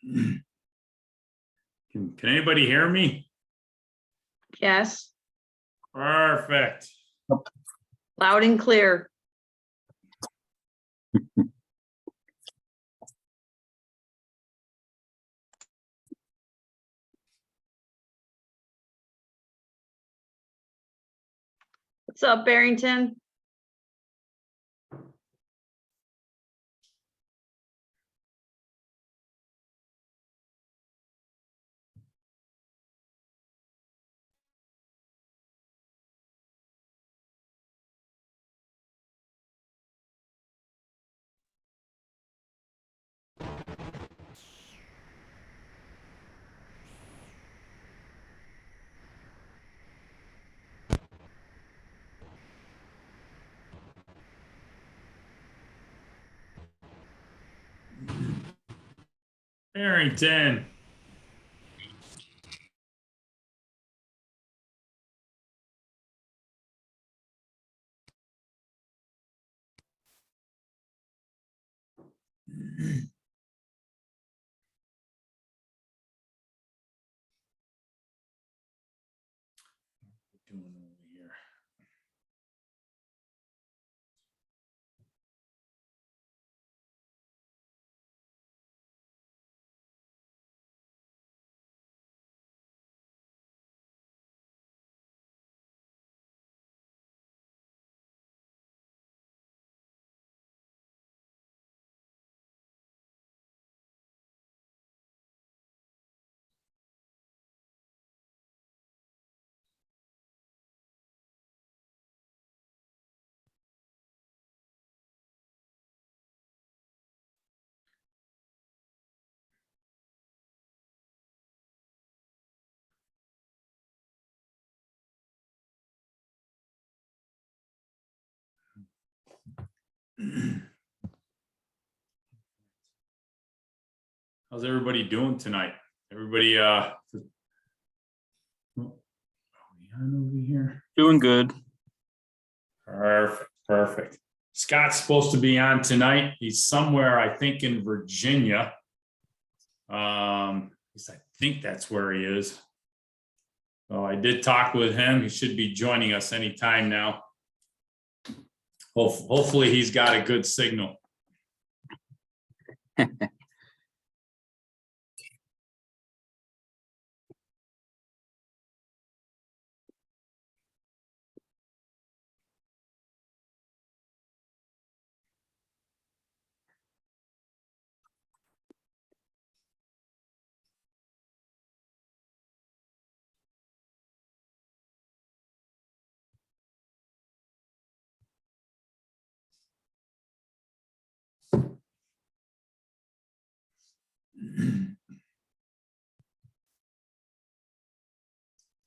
Can anybody hear me? Yes, Perfect. loud and clear. What's up, Barrington? Barrington. Doing over here. How's everybody doing tonight? Everybody are we on over here? Doing good. Perfect. Scott's supposed to be on tonight. He's somewhere, I think, in Virginia. At least I think that's where he is. So I did talk with him. He should be joining us anytime now. Hopefully he's got a good signal.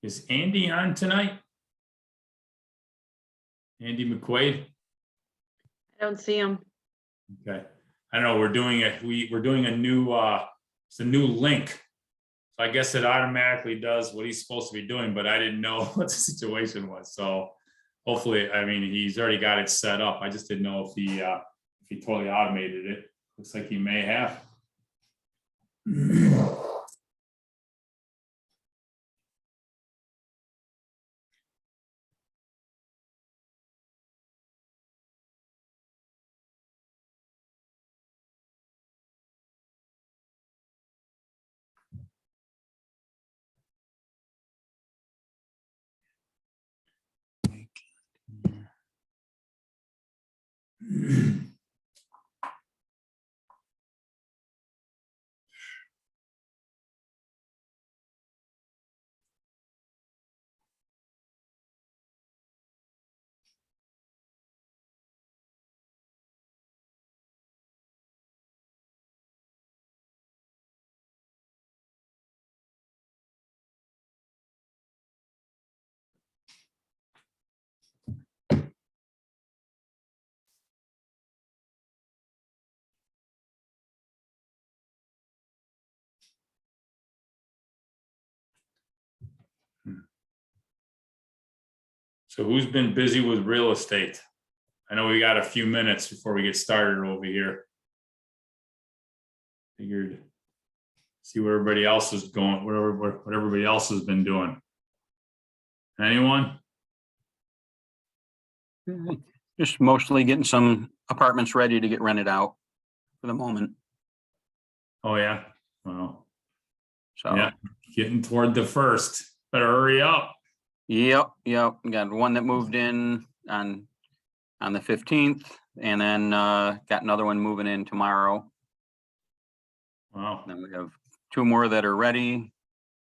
Is Andy on tonight? Andy McQuaid? I don't see him. Okay. I don't know. We're doing a new it's a new link. So I guess it automatically does what he's supposed to be doing, but I didn't know what the situation was. So hopefully, I mean, he's already got it set up. I just didn't know if he totally automated it. Looks like he may have. So who's been busy with real estate? I know we got a few minutes before we get started over here. Figured See where everybody else is going, what everybody else has been doing. Anyone? Just mostly getting some apartments ready to get rented out for the moment. Oh, yeah. Well, So, yeah, getting toward the first. Better hurry up. yep. Got one that moved in on the 15th, and then got another one moving in tomorrow. Wow. Then we have 2 more that are ready,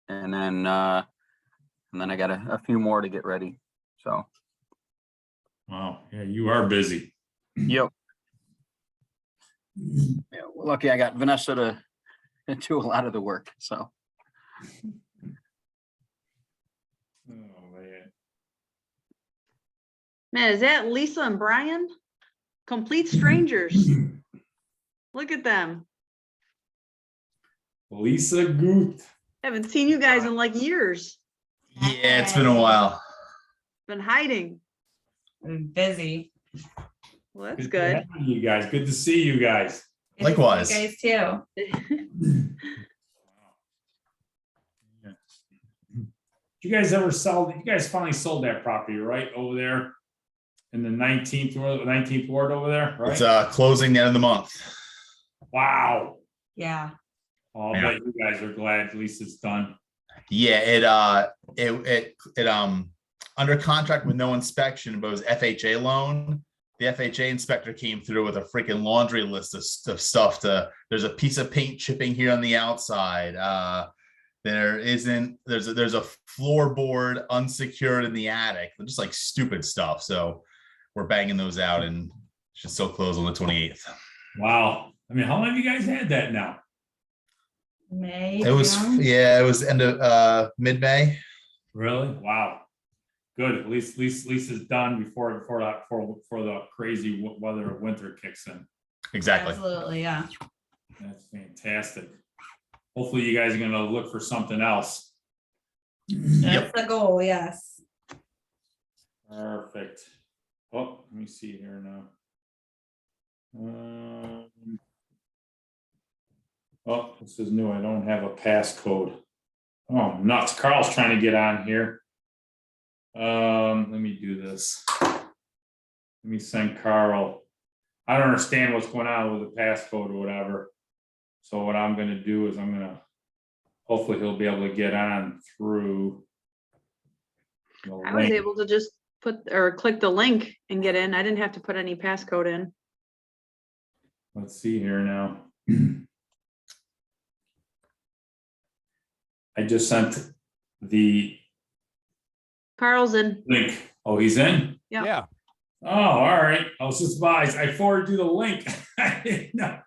and then I got a few more to get ready. So, Wow. Yeah, you are busy. yep. Yeah, well, lucky I got Vanessa to do a lot of the work. So, Oh, man. Man, is that Lisa and Brian? Complete strangers. Look at them. Lisa Guth. Haven't seen you guys in like years. Yeah, it's been a while. Been hiding. I'm busy. Well, that's to good. have You guys, good to see you guys. Good to see Likewise. You guys too. Yeah. You guys ever sell? You guys finally sold that property, right, over there in the 19th ward over there, right? It's closing the end of the month. Wow. Yeah. Oh, I bet you guys are glad at least it's done. Yeah, it under contract with no inspection, but it was FHA loan. The FHA inspector came through with a freaking laundry list of stuff there's a piece of paint chipping here on the outside. There's a floorboard unsecured in the attic, just like stupid stuff. So we're banging those out and should still close on the 28th. Wow. I mean, how long have you guys had that now? May. It was June? it was end of mid-May. Really? Wow. Good. At least Lisa's done before the crazy weather of winter kicks in. Exactly. Absolutely. Yeah. That's fantastic. Hopefully you guys are gonna look for something else. That's the goal. Yes. Perfect. Oh, let me see here now. Oh, this is new. I don't have a passcode. Oh, nuts. Carl's trying to get on here. Let me do this. Let me send Carl. I don't understand what's going on with the passcode or whatever. So what I'm gonna do is hopefully he'll be able to get on through. the I was link. able to just click the link and get in. I didn't have to put any passcode in. Let's see here now. I just sent the Carl's in. link. Oh, he's in? Yeah. Yeah, Oh, all right. I was just advised. I forwarded you the link. I didn't know.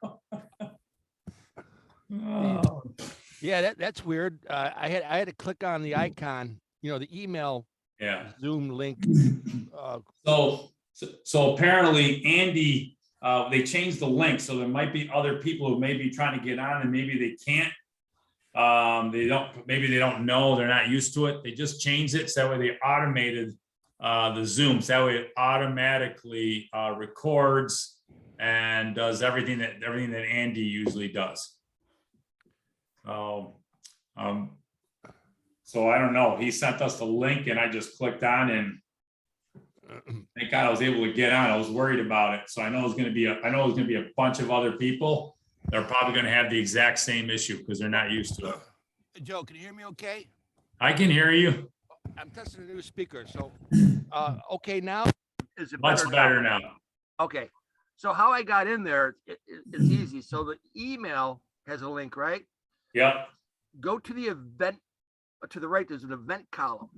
Oh. yeah, that's weird. I had to click on the icon, the email Yeah. Zoom link. So apparently Andy, they changed the link, so there might be other people who may be trying to get on and maybe they can't. Maybe they don't know, they're not used to it. They just changed it so that way they automated the Zoom. So that way it automatically records and does everything that Andy usually does. So I don't know. He sent us the link and I just clicked on and thank God I was able to get on. I was worried about it. So I know it's going to be a bunch of other people. They're probably going to have the exact same issue because they're not used to it. Joe, can you hear me okay? I can hear you I'm testing a new speaker. So, okay, now? Is it much better now. Okay. So how I got in there, it's easy. So the email has a link, right? Yep. Go to the event, to the right, there's an event column.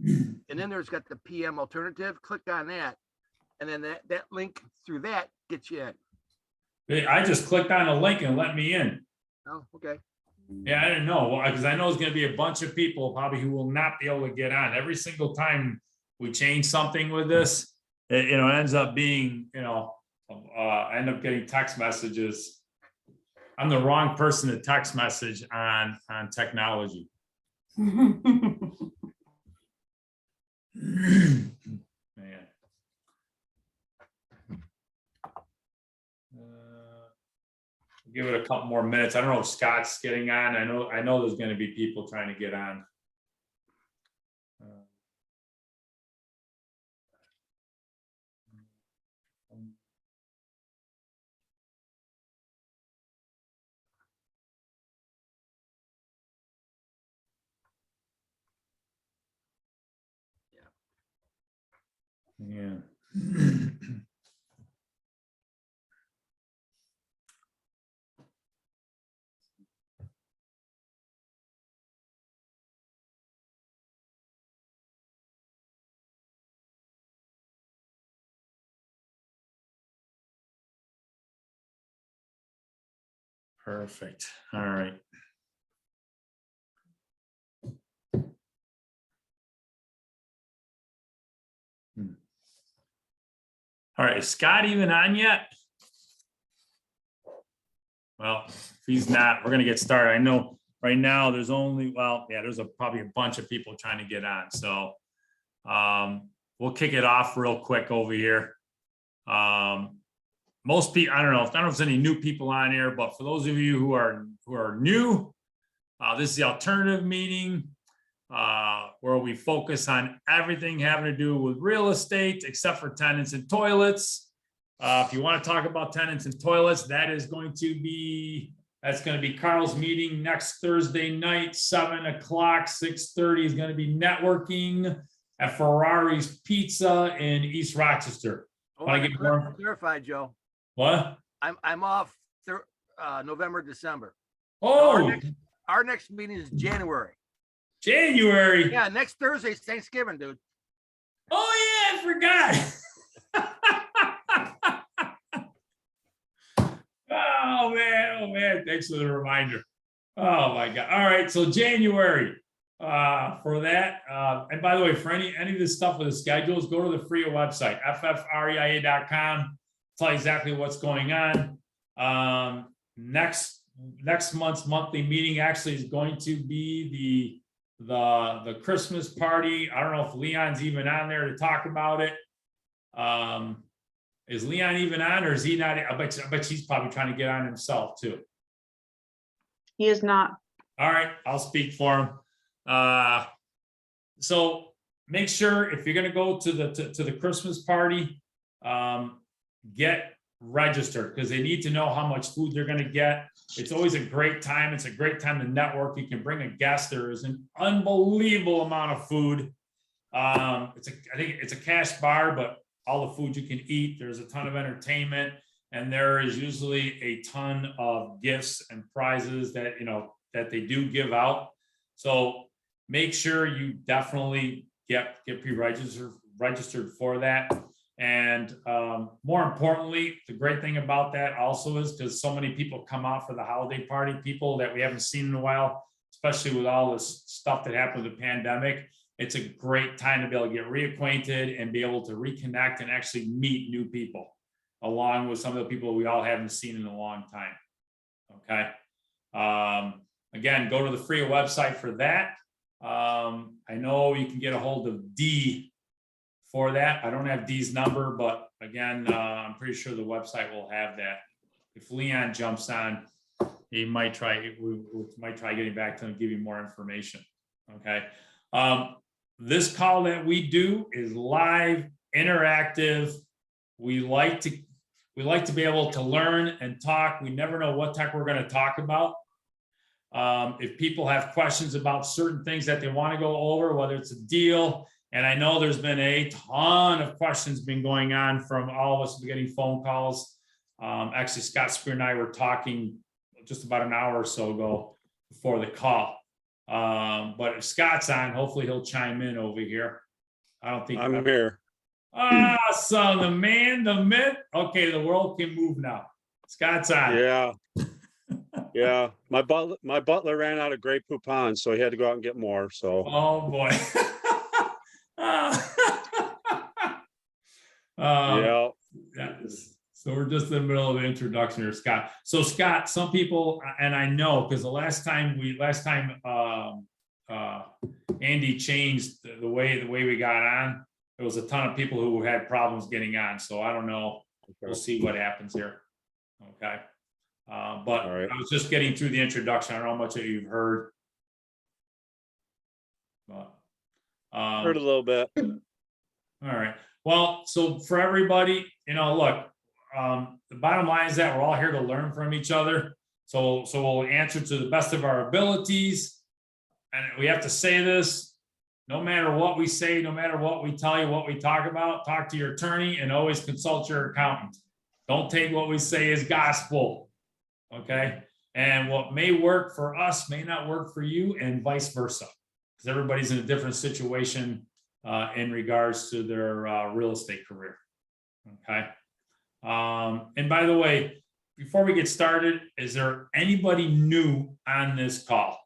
And then there's got the PM alternative. Click on that. And then that link through that gets you in. I just clicked on a link and let me in. Oh, okay. Yeah, I didn't know because I know it's going to be a bunch of people probably who will not be able to get on. Every single time we change something with this, it ends up being, I end up getting text messages. I'm the wrong person to text message on technology. Man. give it a couple more minutes. I don't know if Scott's getting on. I know there's gonna be people trying to get on. Yeah. Perfect. All right. All right, is Scott even on yet? Well, if he's not, we're gonna get started. I know right now there's only, well, yeah, there's probably a bunch of people trying to get on. So we'll kick it off real quick over here. Most people, I don't know if there's any new people on here, but for those of you who are new, this is the alternative meeting where we focus on everything having to do with real estate, except for tenants and toilets. If you want to talk about tenants and toilets, that's going to be Carl's meeting next Thursday night, 7 o'clock, 6:30 is going to be networking at Ferrari's Pizza in East Rochester. Oh, Wanna I get more- clarified, Joe. What? I'm off November, December. Oh, Our next meeting is January. January. Yeah, next Thursday is Thanksgiving, dude. Oh yeah, I forgot. Oh man, thanks for the reminder. Oh my God. All right, so January for that. And by the way, for any of this stuff with the schedules, go to the FFREIA website, FFREIA.com. Tell you exactly what's going on. Next month's monthly meeting actually is going to be the Christmas party. I don't know if Leon's even on there to talk about it. Is Leon even on, or is he not? I bet he's probably trying to get on himself too. He is not. All right, I'll speak for him. So make sure if you're going to go to the Christmas party, get registered, because they need to know how much food they're going to get. It's always a great time. It's a great time to network. You can bring a guest. There is an unbelievable amount of food. I think it's a cash bar, but all the food you can eat. There's a ton of entertainment, and there is usually a ton of gifts and prizes that that they do give out. So make sure you definitely get registered for that. And more importantly, the great thing about that also is because so many people come out for the holiday party, people that we haven't seen in a while, especially with all this stuff that happened with the pandemic. It's a great time to be able to get reacquainted and be able to reconnect and actually meet new people, along with some of the people we all haven't seen in a long time. Okay. Again, go to the FFREIA website for that. I know you can get a hold of D for that. I don't have D's number, but again, I'm pretty sure the website will have that. If Leon jumps on, we might try getting back to him and give you more information. Okay. This call that we do is live, interactive. We like to be able to learn and talk. We never know what tech we're going to talk about. If people have questions about certain things that they want to go over, whether it's a deal, and I know there's been a ton of questions been going on from all of us getting phone calls. Actually, Scott Spear and I were talking just about an hour or so ago before the call. But if Scott's on, hopefully he'll chime in over here. I don't think I'm here. So the man, the myth. Okay, the world can move now. Scott's on. Yeah. Yeah. My butler ran out of Grey Poupon, so he had to go out and get more. So Oh boy. yeah. So we're just in the middle of the introduction here, Scott. So Scott, some people, and I know because the last time Andy changed the way we got on, there was a ton of people who had problems getting on. So I don't know. We'll see what happens here. Okay. But All right. I was just getting through the introduction. I don't know how much of you've heard. But, Heard a little bit. all right. Well, so for everybody, look, the bottom line is that we're all here to learn from each other. So we'll answer to the best of our abilities. And we have to say this, no matter what we say, no matter what we tell you, what we talk about, talk to your attorney and always consult your accountant. Don't take what we say as gospel. Okay. And what may work for us may not work for you, and vice versa. Because everybody's in a different situation in regards to their real estate career. Okay. And by the way, before we get started, is there anybody new on this call?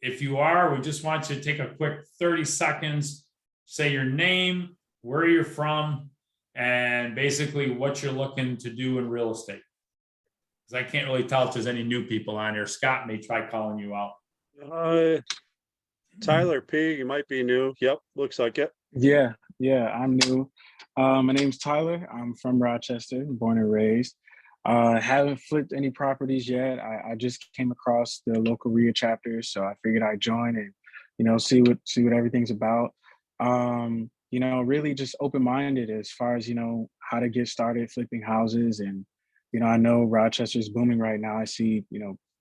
If you are, we just want you to take a quick 30 seconds, say your name, where you're from, and basically what you're looking to do in real estate. Because I can't really tell if there's any new people on here. Scott may try calling you out. Tyler P, you might be new. Yep, looks like it. Yeah, I'm new. My name's Tyler. I'm from Rochester, born and raised. Haven't flipped any properties yet. I just came across the local REIA chapter, so I figured I'd join and, see what everything's about. Really just open-minded as far as, how to get started flipping houses. And, I know Rochester's booming right now. I see,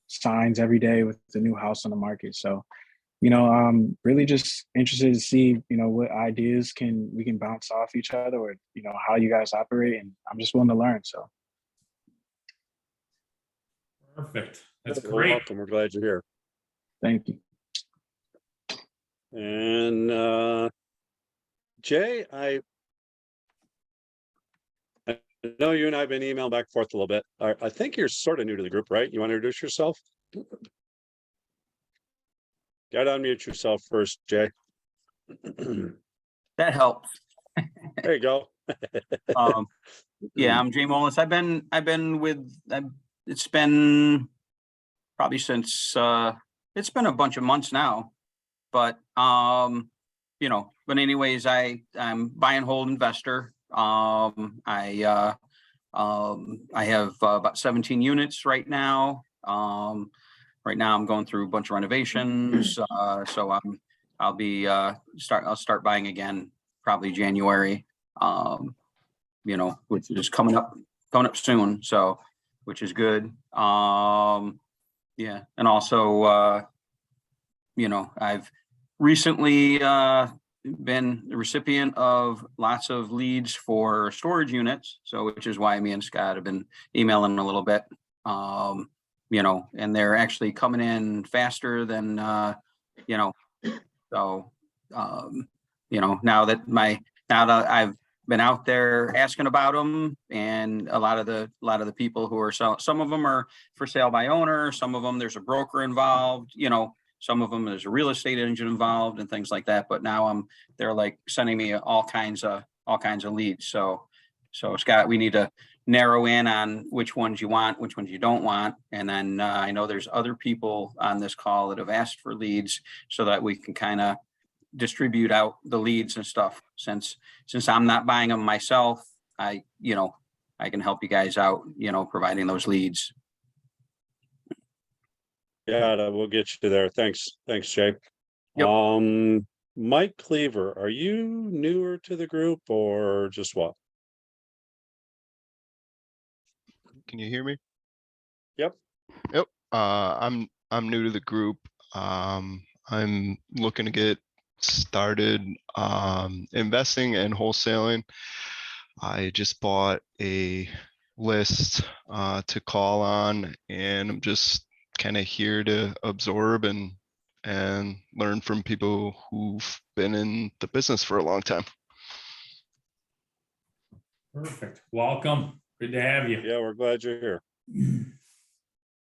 signs every day with the new house on the market. So, I'm really just interested to see, what ideas we can bounce off each other, or, how you guys operate. And I'm just willing to learn. So. Perfect. That's Well, great. welcome. We're glad you're here. Thank you. And Jay, I know you and I have been emailing back and forth a little bit. I think you're sort of new to the group, right? You want to introduce yourself? Got to unmute yourself first, Jay. That helps. There you go. Yeah, I'm Jay Molis. It's been probably since, it's been a bunch of months now, but, but anyways, I'm buy and hold investor. I have about 17 units right now. Right now I'm going through a bunch of renovations. So I'll start buying again, probably January, which is coming up soon. So, which is good. Yeah. And also, I've recently, been the recipient of lots of leads for storage units. So, which is why me and Scott have been emailing a little bit, and they're actually coming in faster than, so, now that I've been out there asking about them, and a lot of the people who are selling, some of them are for sale by owner, some of them there's a broker involved, some of them there's a real estate agent involved and things like that. But now they're like sending me all kinds of leads. So Scott, we need to narrow in on which ones you want, which ones you don't want. And then I know there's other people on this call that have asked for leads, so that we can kind of distribute out the leads and stuff. Since I'm not buying them myself, I can help you guys out, providing those leads. Yeah, we'll get you there. Thanks, Jay. Yep. Mike Cleaver, are you newer to the group or just what? Can you hear me? Yep. Yep. I'm new to the group. I'm looking to get started investing and wholesaling. I just bought a list to call on, and I'm just kind of here to absorb and learn from people who've been in the business for a long time. Perfect. Welcome. Good to have you. Yeah, we're glad you're here.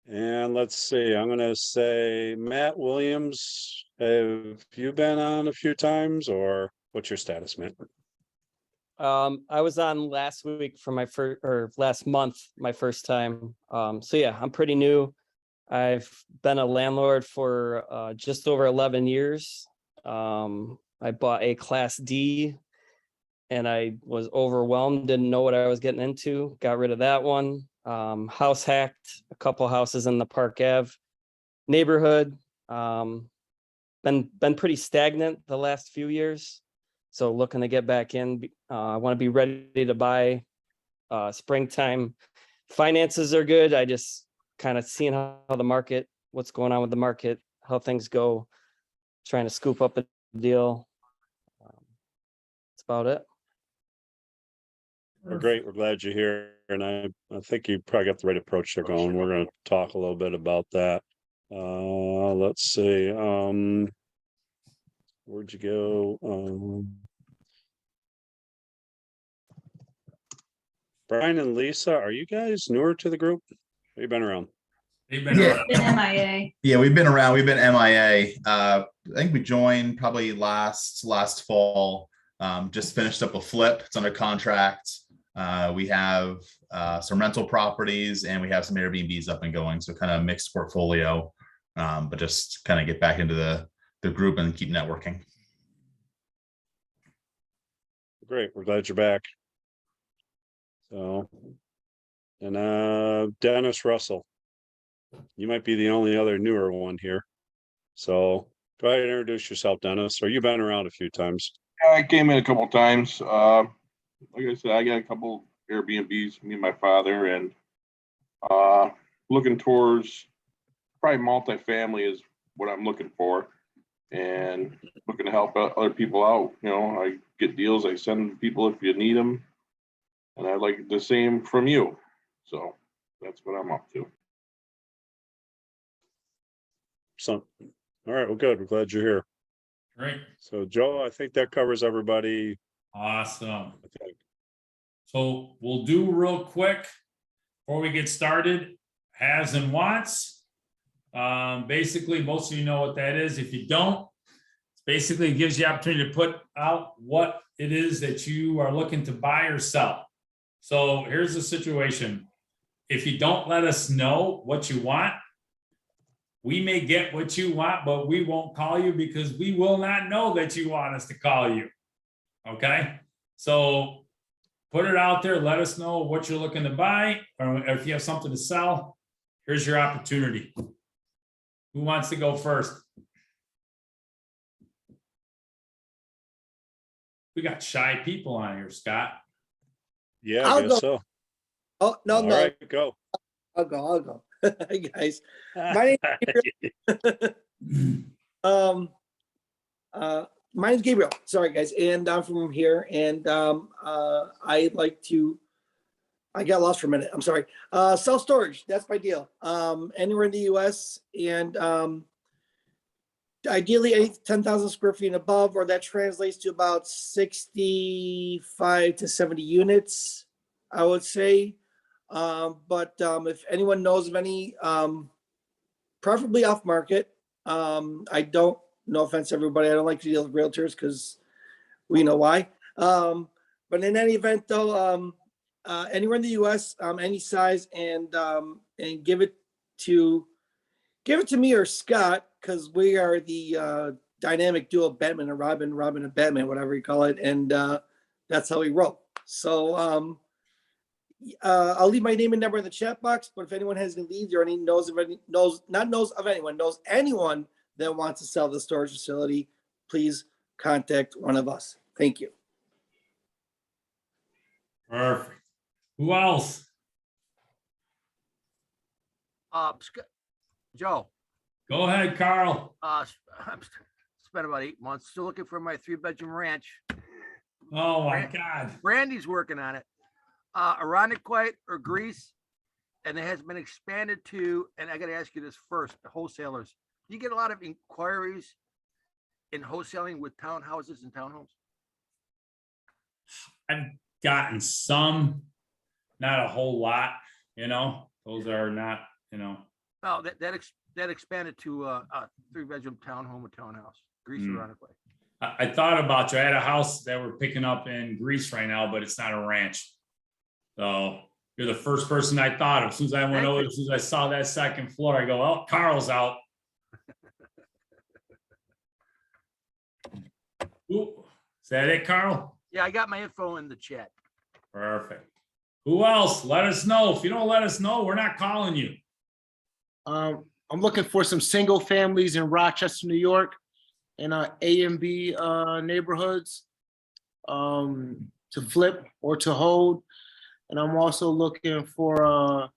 And let's see, I'm gonna say Matt Williams. Have you been on a few times, or what's your status, Matt? I was on last week for my first, or last month, my first time. So yeah, I'm pretty new. I've been a landlord for just over 11 years. I bought a Class D and I was overwhelmed, didn't know what I was getting into, got rid of that one. House hacked a couple houses in the Park Ave neighborhood. Been pretty stagnant the last few years. So looking to get back in. I want to be ready to buy springtime. Finances are good. I just kind of seeing how the market, what's going on with the market, how things go, trying to scoop up a deal. That's about it. Well, great. We're glad you're here. And I think you probably got the right approach they're going. We're going to talk a little bit about that. Let's see. Where'd you go? Brian and Lisa, are you guys newer to the group? Have you been around? They've been Yeah. around. Been MIA. Yeah, we've been around. We've been MIA. I think we joined probably last fall. Just finished up a flip. It's under contract. We have some rental properties and we have some Airbnbs up and going. So kind of a mixed portfolio, but just kind of get back into the group and keep networking. Great. We're glad you're back. So, and Dennis Russell, you might be the only other newer one here. So go ahead and introduce yourself, Dennis, or you've been around a few times. I came in a couple of times. Like I said, I got a couple Airbnbs, me and my father, and looking towards probably multifamily is what I'm looking for, and looking to help other people out. You know, I get deals, I send people if you need them, and I like the same from you. So that's what I'm up to. So, all right, well, good. We're glad you're here. Great. So, Joe, I think that covers everybody. Awesome. I think. So we'll do real quick before we get started, has and wants. Basically, most of you know what that is. If you don't, basically it gives you opportunity to put out what it is that you are looking to buy or sell. So here's the situation. If you don't let us know what you want, we may get what you want, but we won't call you because we will not know that you want us to call you. Okay? So put it out there. Let us know what you're looking to buy, or if you have something to sell. Here's your opportunity. Who wants to go first? We got shy people on here, Scott. Yeah, I I'll guess go. so. Oh, no, All no. right, go. I'll go. Hi, guys. My name's Gabriel. Sorry, guys. And I'm from here. And I'd like to, I got lost for a minute. I'm sorry. Self-storage. That's my deal. Anywhere in the US. And ideally 10,000 square feet and above, or that translates to about 65 to 70 units, I would say. But if anyone knows of any, preferably off market, I don't, no offense, everybody, I don't like to deal with realtors because we know why. But in any event though, anywhere in the US, any size, and give it to me or Scott, because we are the dynamic duo, Batman and Robin, Robin and Batman, whatever you call it. And that's how we roll. So I'll leave my name and number in the chat box, but if anyone has any leads or knows anyone that wants to sell the storage facility, please contact one of us. Thank you. Perfect. Who else? Joe. Go ahead, Carl. I've spent about 8 months still looking for my 3-bedroom ranch. Oh my God. Brandy's working on it. Irondequoit or Greece, and it has been expanded to, and I got to ask you this first, the wholesalers. Do you get a lot of inquiries in wholesaling with townhouses and townhomes? I've gotten some, not a whole lot, those are not, Oh, that expanded to a 3-bedroom townhome or townhouse, Greece or Irondequoit. I thought about you. I had a house that we're picking up in Greece right now, but it's not a ranch. So you're the first person I thought of. As soon as I went over, as soon as I saw that second floor, I go, oh, Carl's out. Ooh, is that it, Carl? Yeah, I got my info in the chat. Perfect. Who else? Let us know. If you don't let us know, we're not calling you. I'm looking for some single families in Rochester, New York, in A and B neighborhoods to flip or to hold. And I'm also looking for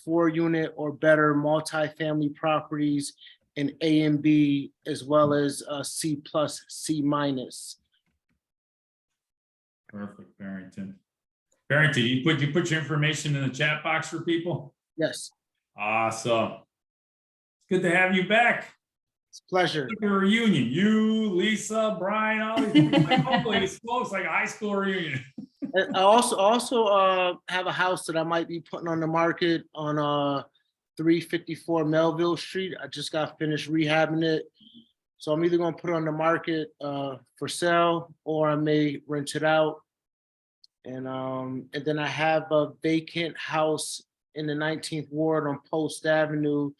4-unit or better multifamily properties in A and B, as well as C+, C-. Perfect, Barrington. Barrington, you put your information in the chat box for people? Yes, Awesome. It's good to have you back. it's a pleasure. Like a reunion. You, Lisa, Brian, all these people. Like, holy smokes, like a high school reunion. And I also have a house that I might be putting on the market on 354 Melville Street. I just got finished rehabbing it. So I'm either gonna put it on the market for sale, or I may rent it out. And then I have a vacant house in the 19th Ward on Post Avenue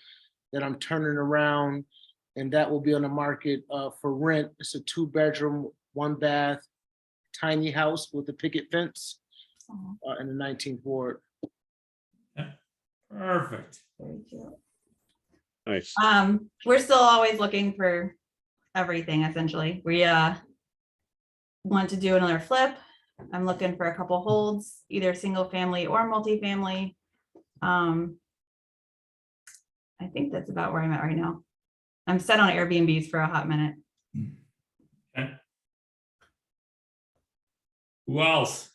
that I'm turning around, and that will be on the market for rent. It's a 2-bedroom, 1-bath, tiny house with a picket fence in the 19th Ward. Perfect. Very cute. Nice. We're still always looking for everything, essentially. We want to do another flip. I'm looking for a couple holds, either single family or multifamily. I think that's about where I'm at right now. I'm set on Airbnbs for a hot minute. Okay. Who else?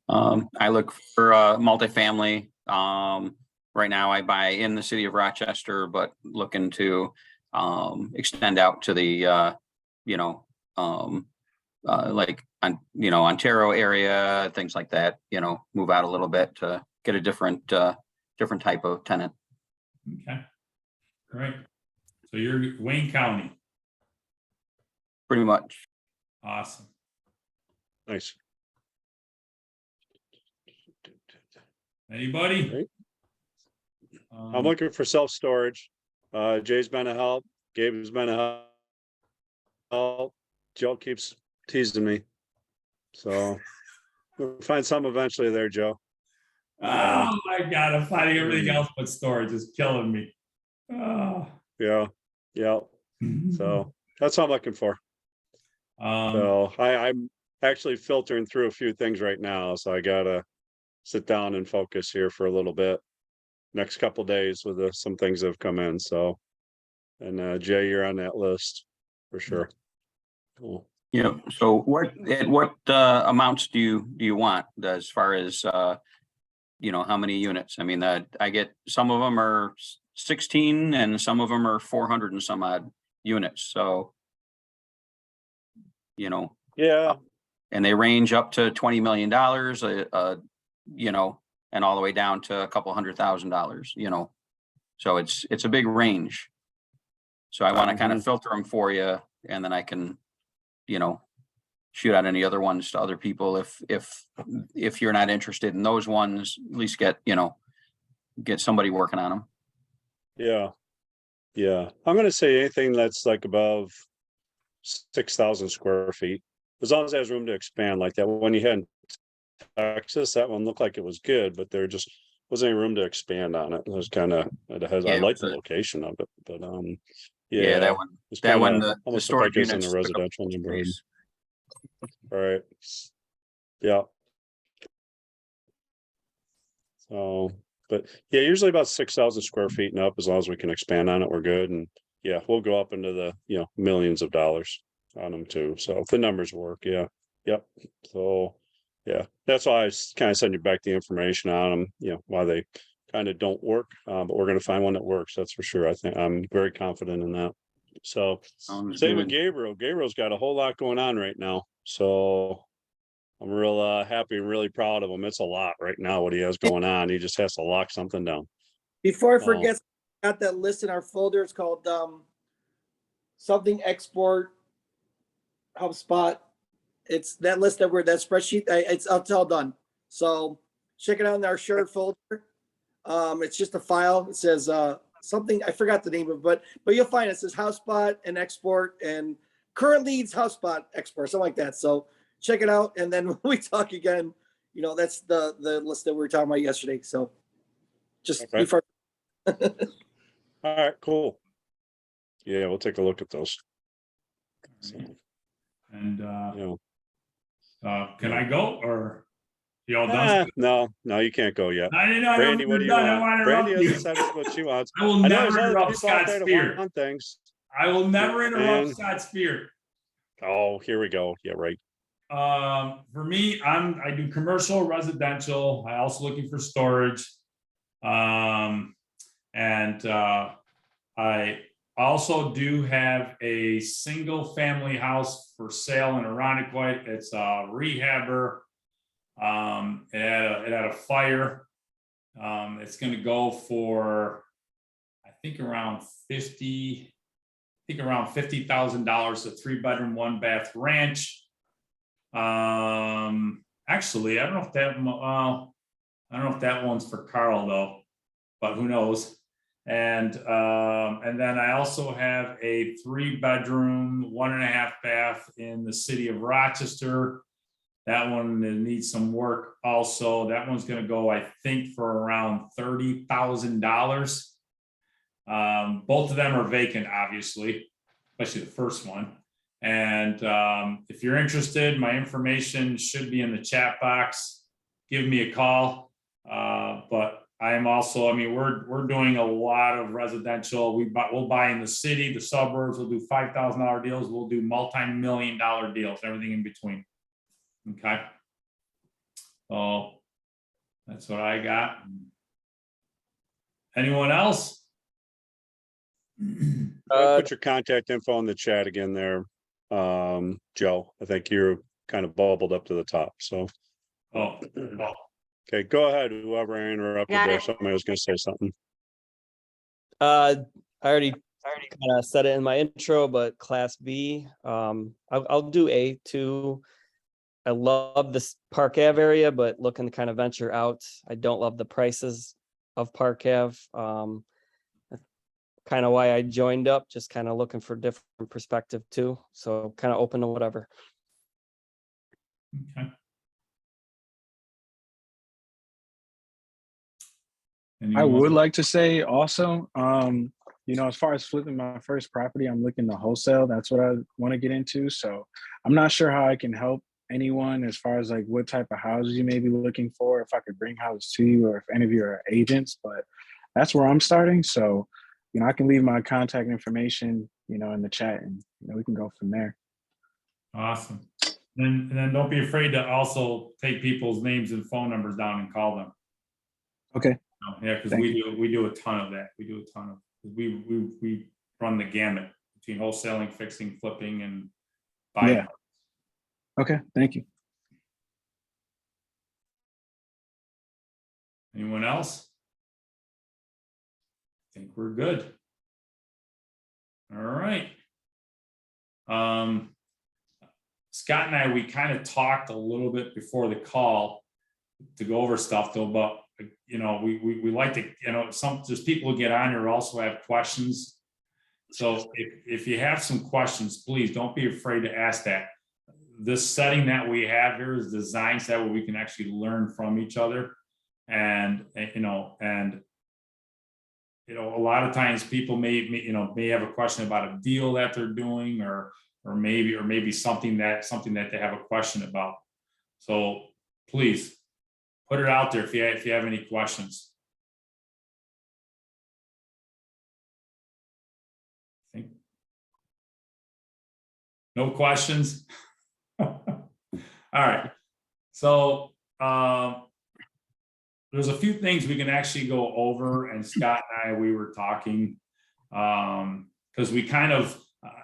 I look for multifamily. Right now I buy in the city of Rochester, but looking to extend out to the like Ontario area, things like that, move out a little bit to get a different type of tenant. Okay. Great. So you're Wayne County. Pretty much. Awesome. Nice. Anybody? Great. I'm looking for self-storage. Jay's been a help. Gabe's been a help. Joe keeps teasing me. So we'll find some eventually there, Joe. Oh my God, I'm finding everything else but storage is killing me. Oh. Yeah. So that's what I'm looking for. So I'm actually filtering through a few things right now. So I gotta sit down and focus here for a little bit. Next couple days with some things that have come in. So, and Jay, you're on that list for sure. Cool. Yeah. So what amounts do you want as far as how many units? I mean, I get some of them are 16 and some of them are 400 and some odd units. So, Yeah. And they range up to $20 million, and all the way down to a couple $100,000, so it's a big range. So I want to kind of filter them for you, and then I can, shoot out any other ones to other people. If you're not interested in those ones, at least get somebody working on them. Yeah. I'm going to say anything that's like above 6,000 square feet, as long as it has room to expand like that. When you had in Texas, that one looked like it was good, but there just wasn't any room to expand on it. It was kind of, I like the location of it, but that one, the storage units in units the residential neighborhood. All right. Yeah. So, but yeah, usually about 6,000 square feet and up, as long as we can expand on it, we're good. And yeah, we'll go up into the, millions of dollars on them too. So if the numbers work, yeah. Yep. So yeah, that's why I kind of send you back the information on them, why they kind of don't work. But we're going to find one that works. That's for sure. I think I'm very confident in that. So same with Gabriel. Gabriel's got a whole lot going on right now. So I'm real happy and really proud of him. It's a lot right now what he has going on. He just has to lock something down. Before I forget, got that list in our folder. It's called something export HubSpot. It's that list that that spreadsheet. It's all done. So check it out in our shared folder. It's just a file. It says something, I forgot the name of it, but you'll find it says HubSpot and export, and currently it's HubSpot export, something like that. So check it out. And then when we talk again, you know, that's the list that we were talking about yesterday. So just Okay. before. All right, cool. Yeah, we'll take a look at those. So, And you can I go or you all know. done? No, you can't go yet. I didn't know. Brandy, what do you I want? want to Brandy interrupt hasn't you. said what she wants. I will I know never there's other interrupt people out Scott's there that spirit. want things. I will never interrupt And- Scott's spirit. Oh, here we go. Yeah, right. For me, I do commercial, residential. I also looking for storage. And I also do have a single family house for sale in Irondequoit. It's a rehabber. It had a fire. It's going to go for, I think around $50,000, a 3-bedroom, 1-bath ranch. Actually, I don't know if that, I don't know if that one's for Carl though, but who knows? And then I also have a 3-bedroom, 1.5 bath in the city of Rochester. That one needs some work also. That one's going to go, I think, for around $30,000. Both of them are vacant, obviously, especially the first one. And if you're interested, my information should be in the chat box. Give me a call. But I am also, I mean, we're doing a lot of residential. We'll buy in the city, the suburbs. We'll do $5,000 deals. We'll do multi-million-dollar deals, everything in between. Okay. So that's what I got. Anyone else? Put your contact info in the chat again there, Joe. I think you're kind of bubbled up to the top. So, okay, go ahead. Whoever I interrupted Got there, it. somebody was going to say something. I already kind of said it in my intro, but Class B, I'll do A too. I love this Park Ave area, but looking to kind of venture out. I don't love the prices of Park Ave. Kind of why I joined up, just kind of looking for different perspective too. So kind of open to whatever. Okay. I would like to say also, you know, as far as flipping my first property, I'm looking to wholesale. That's what I want to get into. So I'm not sure how I can help anyone as far as like what type of houses you may be looking for, if I could bring houses to you or if any of you are agents, but that's where I'm starting. So, you know, I can leave my contact information, you know, in the chat and, you know, we can go from there. Awesome. And then don't be afraid to also take people's names and phone numbers down and call them. Okay. Yeah, because we do a ton of that. We do a ton of, we run the gamut between wholesaling, fixing, flipping, and buying. Yeah. Okay, thank you. Anyone else? I think we're good. All right. Scott and I, we kind of talked a little bit before the call to go over stuff though, but you know, we like to, you know, there's people who get on here who also have questions. So if you have some questions, please don't be afraid to ask that. This setting that we have here is designed so that way we can actually learn from each other. And a lot of times people may have a question about a deal that they're doing or maybe something that they have a question about. So please put it out there if you have any questions. No questions. All right. So there's a few things we can actually go over, and Scott and I, we were talking because we kind of,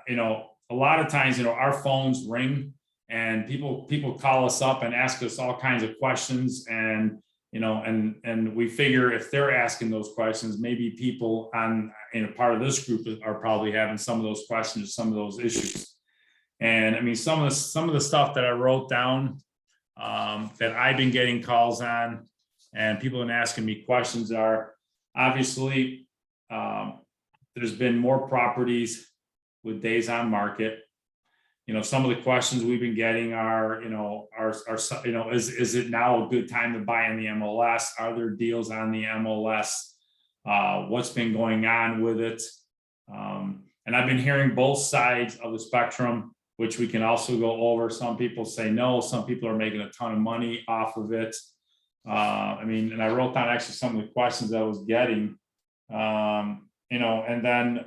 a lot of times, our phones ring and people call us up and ask us all kinds of questions, and and we figure if they're asking those questions, maybe people on part of this group are probably having some of those questions, some of those issues. And I mean, some of the stuff that I wrote down that I've been getting calls on and people have been asking me questions are obviously there's been more properties with days on market. some of the questions we've been getting are, is it now a good time to buy in the MLS? Are there deals on the MLS? What's been going on with it? And I've been hearing both sides of the spectrum, which we can also go over. Some people say no, some people are making a ton of money off of it. And I wrote down actually some of the questions I was getting, and then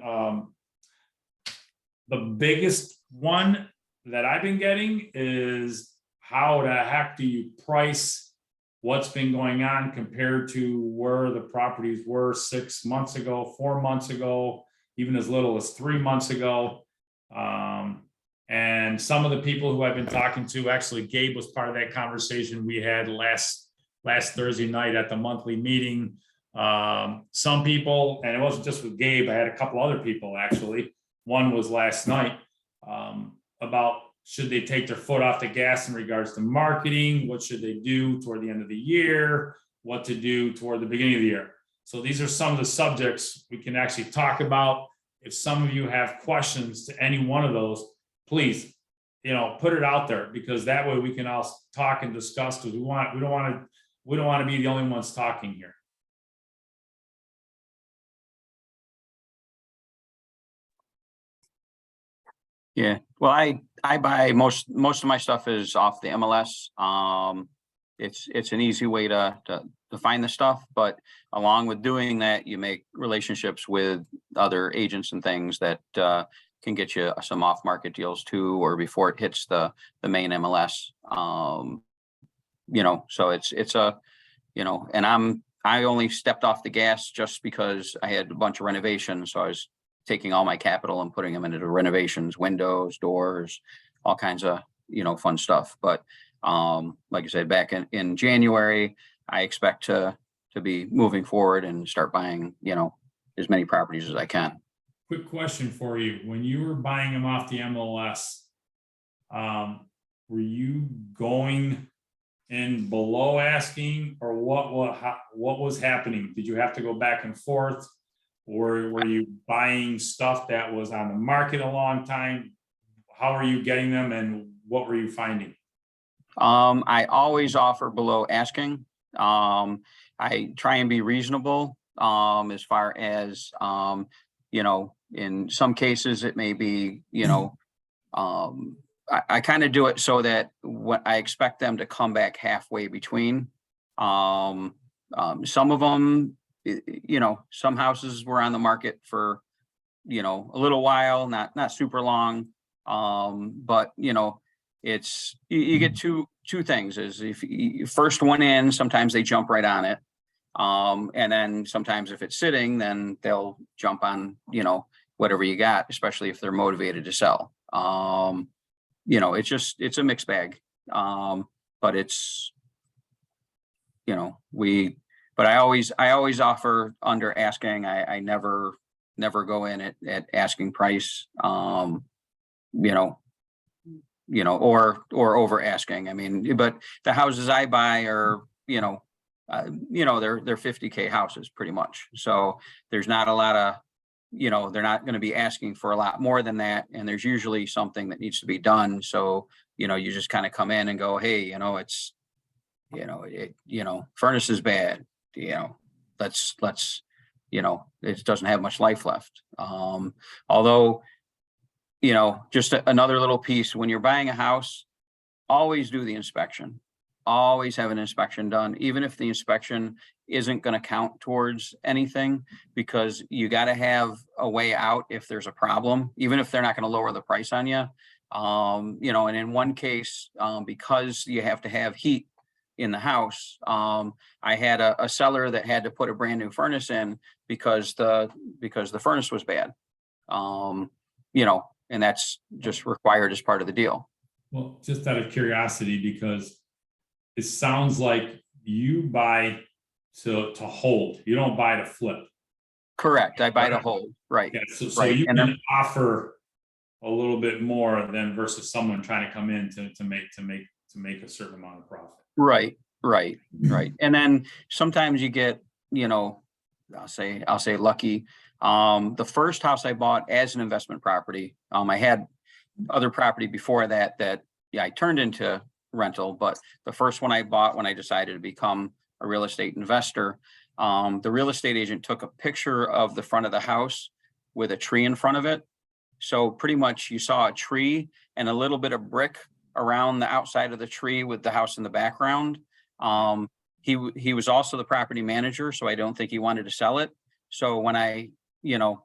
the biggest one that I've been getting is how the heck do you price what's been going on compared to where the properties were 6 months ago, 4 months ago, even as little as 3 months ago. And some of the people who I've been talking to, actually Gabe was part of that conversation we had last Thursday night at the monthly meeting. Some people, and it wasn't just with Gabe, I had a couple other people actually. One was last night, about should they take their foot off the gas in regards to marketing? What should they do toward the end of the year? What to do toward the beginning of the year? So these are some of the subjects we can actually talk about. If some of you have questions to any one of those, please, put it out there, because that way we can all talk and discuss, because we don't want to be the only ones talking here. Yeah, well, I buy most of my stuff is off the MLS. It's an easy way to find the stuff, but along with doing that, you make relationships with other agents and things that can get you some off market deals too, or before it hits the main MLS. So it's a, and I only stepped off the gas just because I had a bunch of renovations, so I was taking all my capital and putting them into the renovations, windows, doors, all kinds of, fun stuff. But like I said, back in January, I expect to be moving forward and start buying, as many properties as I can. Quick question for you. When you were buying them off the MLS, were you going in below asking, or what was happening? Did you have to go back and forth? Or were you buying stuff that was on the market a long time? How are you getting them, and what were you finding? I always offer below asking. I try and be reasonable as far as, in some cases it may be, I kind of do it so that what I expect them to come back halfway between. Some of them, some houses were on the market for, a little while, not super long. But it's, you get two things is if you first one in, sometimes they jump right on it. And then sometimes if it's sitting, then they'll jump on, whatever you got, especially if they're motivated to sell. It's a mixed bag. But it's, but I always offer under asking. I never go in at asking price, or over asking. I mean, but the houses I buy are, they're 50K houses pretty much. So there's not a lot of, they're not going to be asking for a lot more than that. And there's usually something that needs to be done. So, you just kind of come in and go, hey, it's, furnace is bad. Let's it doesn't have much life left. Although, just another little piece, when you're buying a house, always do the inspection. Always have an inspection done, even if the inspection isn't going to count towards anything, because you got to have a way out if there's a problem, even if they're not going to lower the price on you. And in one case, because you have to have heat in the house, I had a seller that had to put a brand new furnace in because the furnace was bad. And that's just required as part of the deal. Well, just out of curiosity, because it sounds like you buy to hold, you don't buy to flip. Correct. I buy to hold. Right. Yeah, so right. you and can offer a little bit more than versus someone trying to come in to make a certain amount of profit. Right. And then sometimes you get, I'll say lucky. The first house I bought as an investment property, I had other property before that, yeah, I turned into rental, but the first one I bought when I decided to become a real estate investor, the real estate agent took a picture of the front of the house with a tree in front of it. So pretty much you saw a tree and a little bit of brick around the outside of the tree with the house in the background. He was also the property manager, so I don't think he wanted to sell it. So when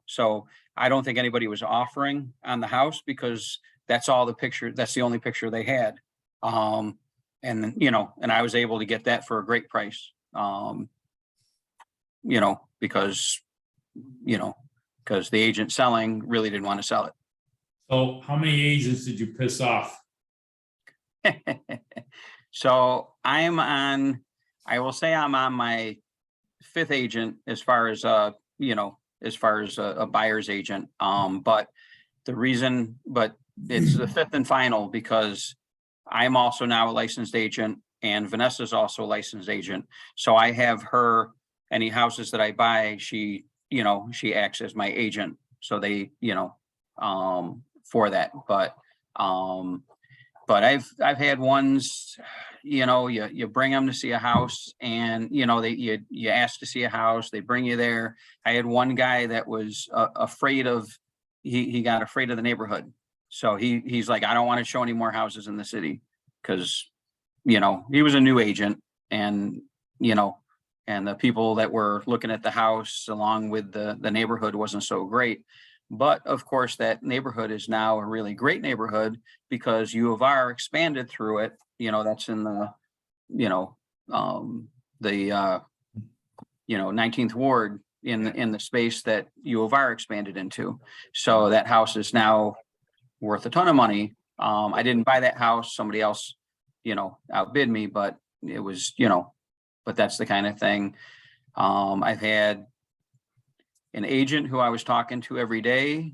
so I don't think anybody was offering on the house because that's the only picture they had. And I was able to get that for a great price. Because the agent selling really didn't want to sell it. So how many agents did you piss off? So I will say I'm on my 5th agent as far as a buyer's agent. But it's the 5th and final because I'm also now a licensed agent and Vanessa's also a licensed agent. So I have her, any houses that I buy, she acts as my agent. So they, for that, but I've had ones, you bring them to see a house and, you ask to see a house, they bring you there. I had one guy that was afraid of, he got afraid of the neighborhood. So he's like, I don't want to show any more houses in the city because, he was a new agent and, and the people that were looking at the house along with the neighborhood wasn't so great. But of course, that neighborhood is now a really great neighborhood because U of R expanded through it. That's in the, 19th Ward in the space that U of R expanded into. So that house is now worth a ton of money. I didn't buy that house. Somebody else, outbid me, but it was, but that's the kind of thing. I've had an agent who I was talking to every day,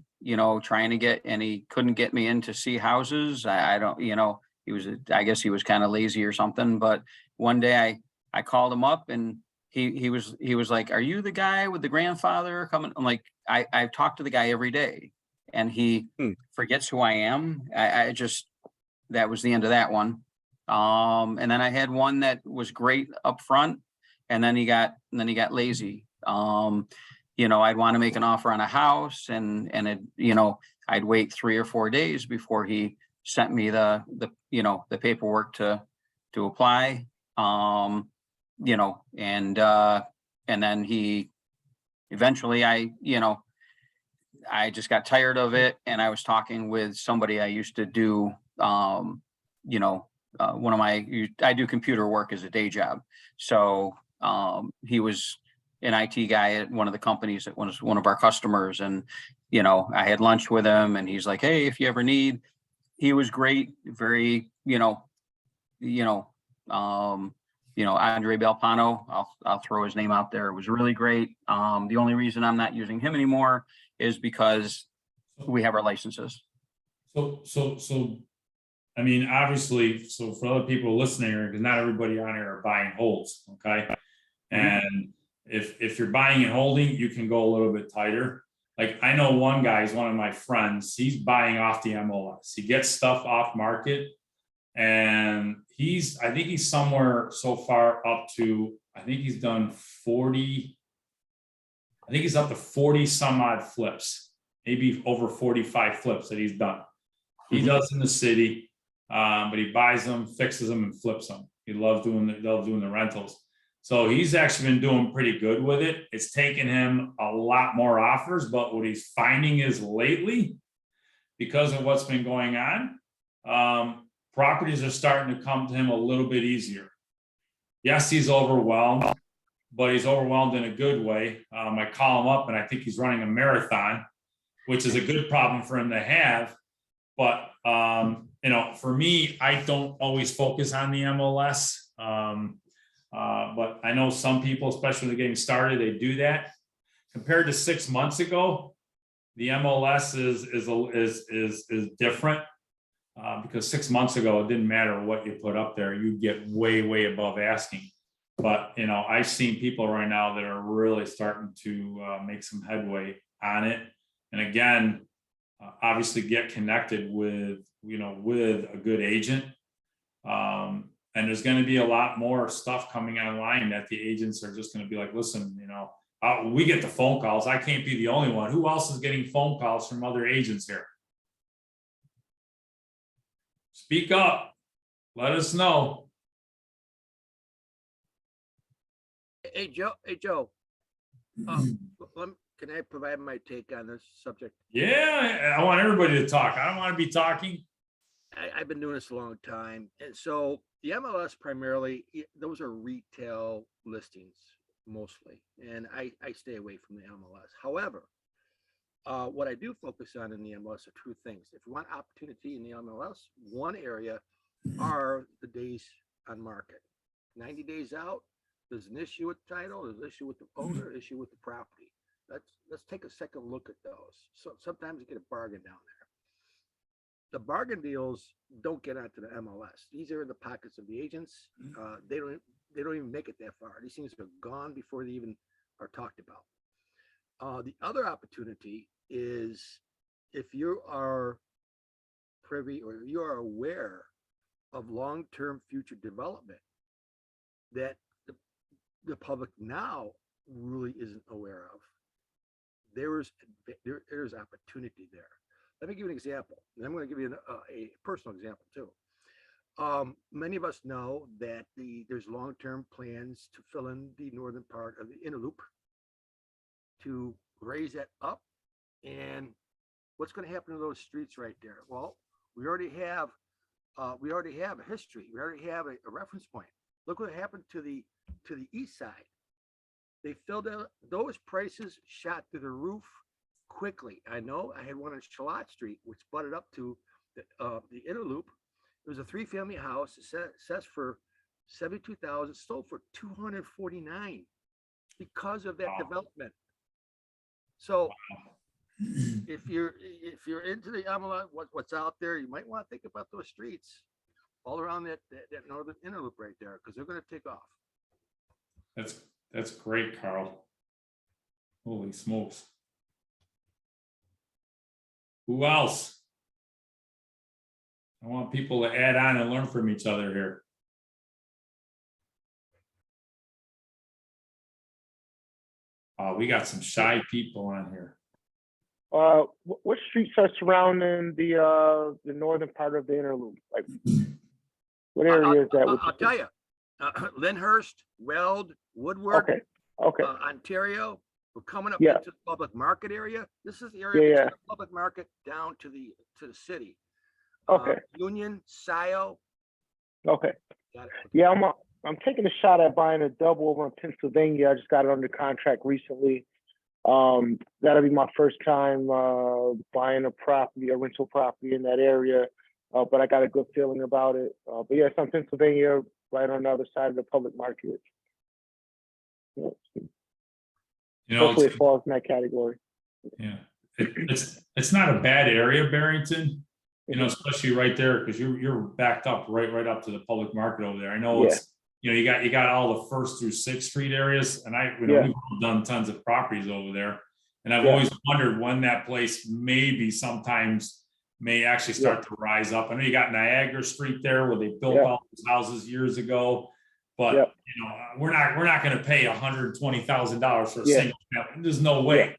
trying to get, and he couldn't get me in to see houses. I don't, I guess he was kind of lazy or something, but one day I called him up and he was like, are you the guy with the grandfather coming? I'm like, I've talked to the guy every day and he forgets who I am. That was the end of that one. And then I had one that was great up front and then he got lazy. I'd want to make an offer on a house and I'd wait 3 or 4 days before he sent me the paperwork to apply. And then he eventually I just got tired of it and I was talking with somebody I used to do, I do computer work as a day job. So he was an IT guy at one of the companies that was one of our customers. And, I had lunch with him and he's like, hey, if you ever need, he was great. Very, Andre Belpano, I'll throw his name out there. It was really great. The only reason I'm not using him anymore is because we have our licenses. So, obviously, so for other people listening, because not everybody on here are buying holds, okay? And if you're buying and holding, you can go a little bit tighter. Like I know one guy, he's one of my friends, he's buying off the MLS. He gets stuff off market and I think he's somewhere so far up to, I think he's done 40, I think he's up to 40 some odd flips, maybe over 45 flips that he's done. He does in the city, but he buys them, fixes them and flips them. He loves doing the rentals. So he's actually been doing pretty good with it. It's taken him a lot more offers, but what he's finding is lately, because of what's been going on, properties are starting to come to him a little bit easier. Yes, he's overwhelmed, but he's overwhelmed in a good way. I call him up and I think he's running a marathon, which is a good problem for him to have. But, for me, I don't always focus on the MLS. But I know some people, especially when they're getting started, they do that. Compared to 6 months ago, the MLS is different because 6 months ago, it didn't matter what you put up there, you get way above asking. But I've seen people right now that are really starting to make some headway on it. And again, obviously get connected with, with a good agent. And there's going to be a lot more stuff coming online that the agents are just going to be like, listen, we get the phone calls. I can't be the only one. Who else is getting phone calls from other agents here? Speak up. Let us know. Hey, Joe, can I provide my take on this subject? Yeah, I want everybody to talk. I don't want to be talking. I've been doing this a long time. And so the MLS primarily, those are retail listings mostly. And I stay away from the MLS. However, what I do focus on in the MLS are two things. If you want opportunity in the MLS, one area are the days on market. 90 days out, there's an issue with title, there's an issue with the owner, issue with the property. Let's take a second look at those. So sometimes you get a bargain down there. The bargain deals don't get onto the MLS. These are in the pockets of the agents. They don't even make it that far. These things are gone before they even are talked about. The other opportunity is if you are privy or you are aware of long-term future development that the public now really isn't aware of. There's opportunity there. Let me give you an example. And I'm going to give you a personal example too. Many of us know that there's long-term plans to fill in the northern part of the inner loop, to raise that up. And what's going to happen to those streets right there? Well, we already have a history. We already have a reference point. Look what happened to the east side. They filled out, those prices shot through the roof quickly. I know I had one on Charlotte Street, which butted up to the inner loop. It was a 3-family house. It says for $72,000, sold for $249 because of that development. So if you're into the MLS, what's out there, you might want to think about those streets all around that northern inner loop right there, because they're going to take off. That's great, Carl. Holy smokes. Who else? I want people to add on and learn from each other here. We got some shy people on here. What streets are surrounding the northern part of the inner loop? Like, what area is that? I'll tell you, Lyndhurst, Weld, Woodward, Ontario. We're coming up into the public market area. This is the area between the public market down to the city. Union, Scioto. Okay. Yeah, I'm taking a shot at buying a double over in Pennsylvania. I just got it under contract recently. That'll be my first time buying a rental property in that area. But I got a good feeling about it. But yeah, it's on Pennsylvania, right on the other side of the public market. Hopefully it falls in that category. Yeah, it's not a bad area, Barrington. Especially right there, because you're backed up right up to the public market over there. I know it's you got all the 1st through 6th Street areas, and we've done tons of properties over there, and I've always wondered when that place sometimes may actually start to rise up. I know you got Niagara Street there where they built all those houses years ago, but we're not going to pay $120,000 for a single family. There's no way.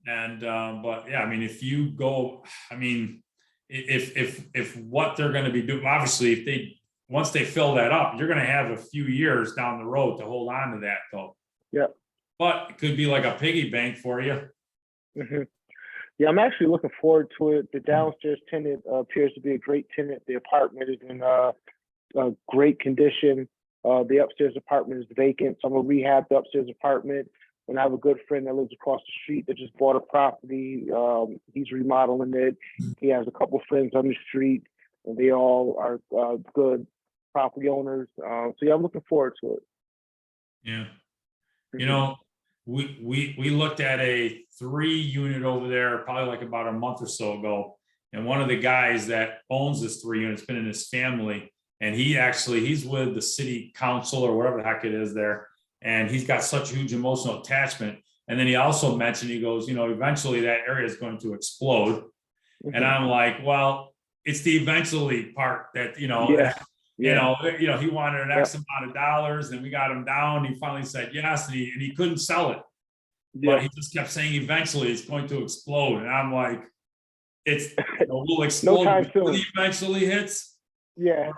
And but yeah, I mean, if you go, I mean, if what they're going to be doing, obviously, once they fill that up, you're going to have a few years down the road to hold on to that, though. But it could be like a piggy bank for you. Yeah, I'm actually looking forward to it. The downstairs tenant appears to be a great tenant. The apartment is in a great condition. The upstairs apartment is vacant, so I'm gonna rehab the upstairs apartment. And I have a good friend that lives across the street that just bought a property. He's remodeling it. He has a couple friends on the street, and they all are good property owners. So yeah, I'm looking forward to it. Yeah. We looked at a 3-unit over there probably like about a month or so ago. And one of the guys that owns this 3 units been in his family, and he's with the city council or whatever the heck it is there. And he's got such a huge emotional attachment. And then he also mentioned, he goes, eventually that area is going to explode. And I'm like, well, it's the eventually part that, he wanted an X amount of dollars, and we got him down. He finally said yes, and he couldn't sell it. But he just kept saying eventually it's going to explode. And I'm like, we'll explode before it eventually hits. Yeah.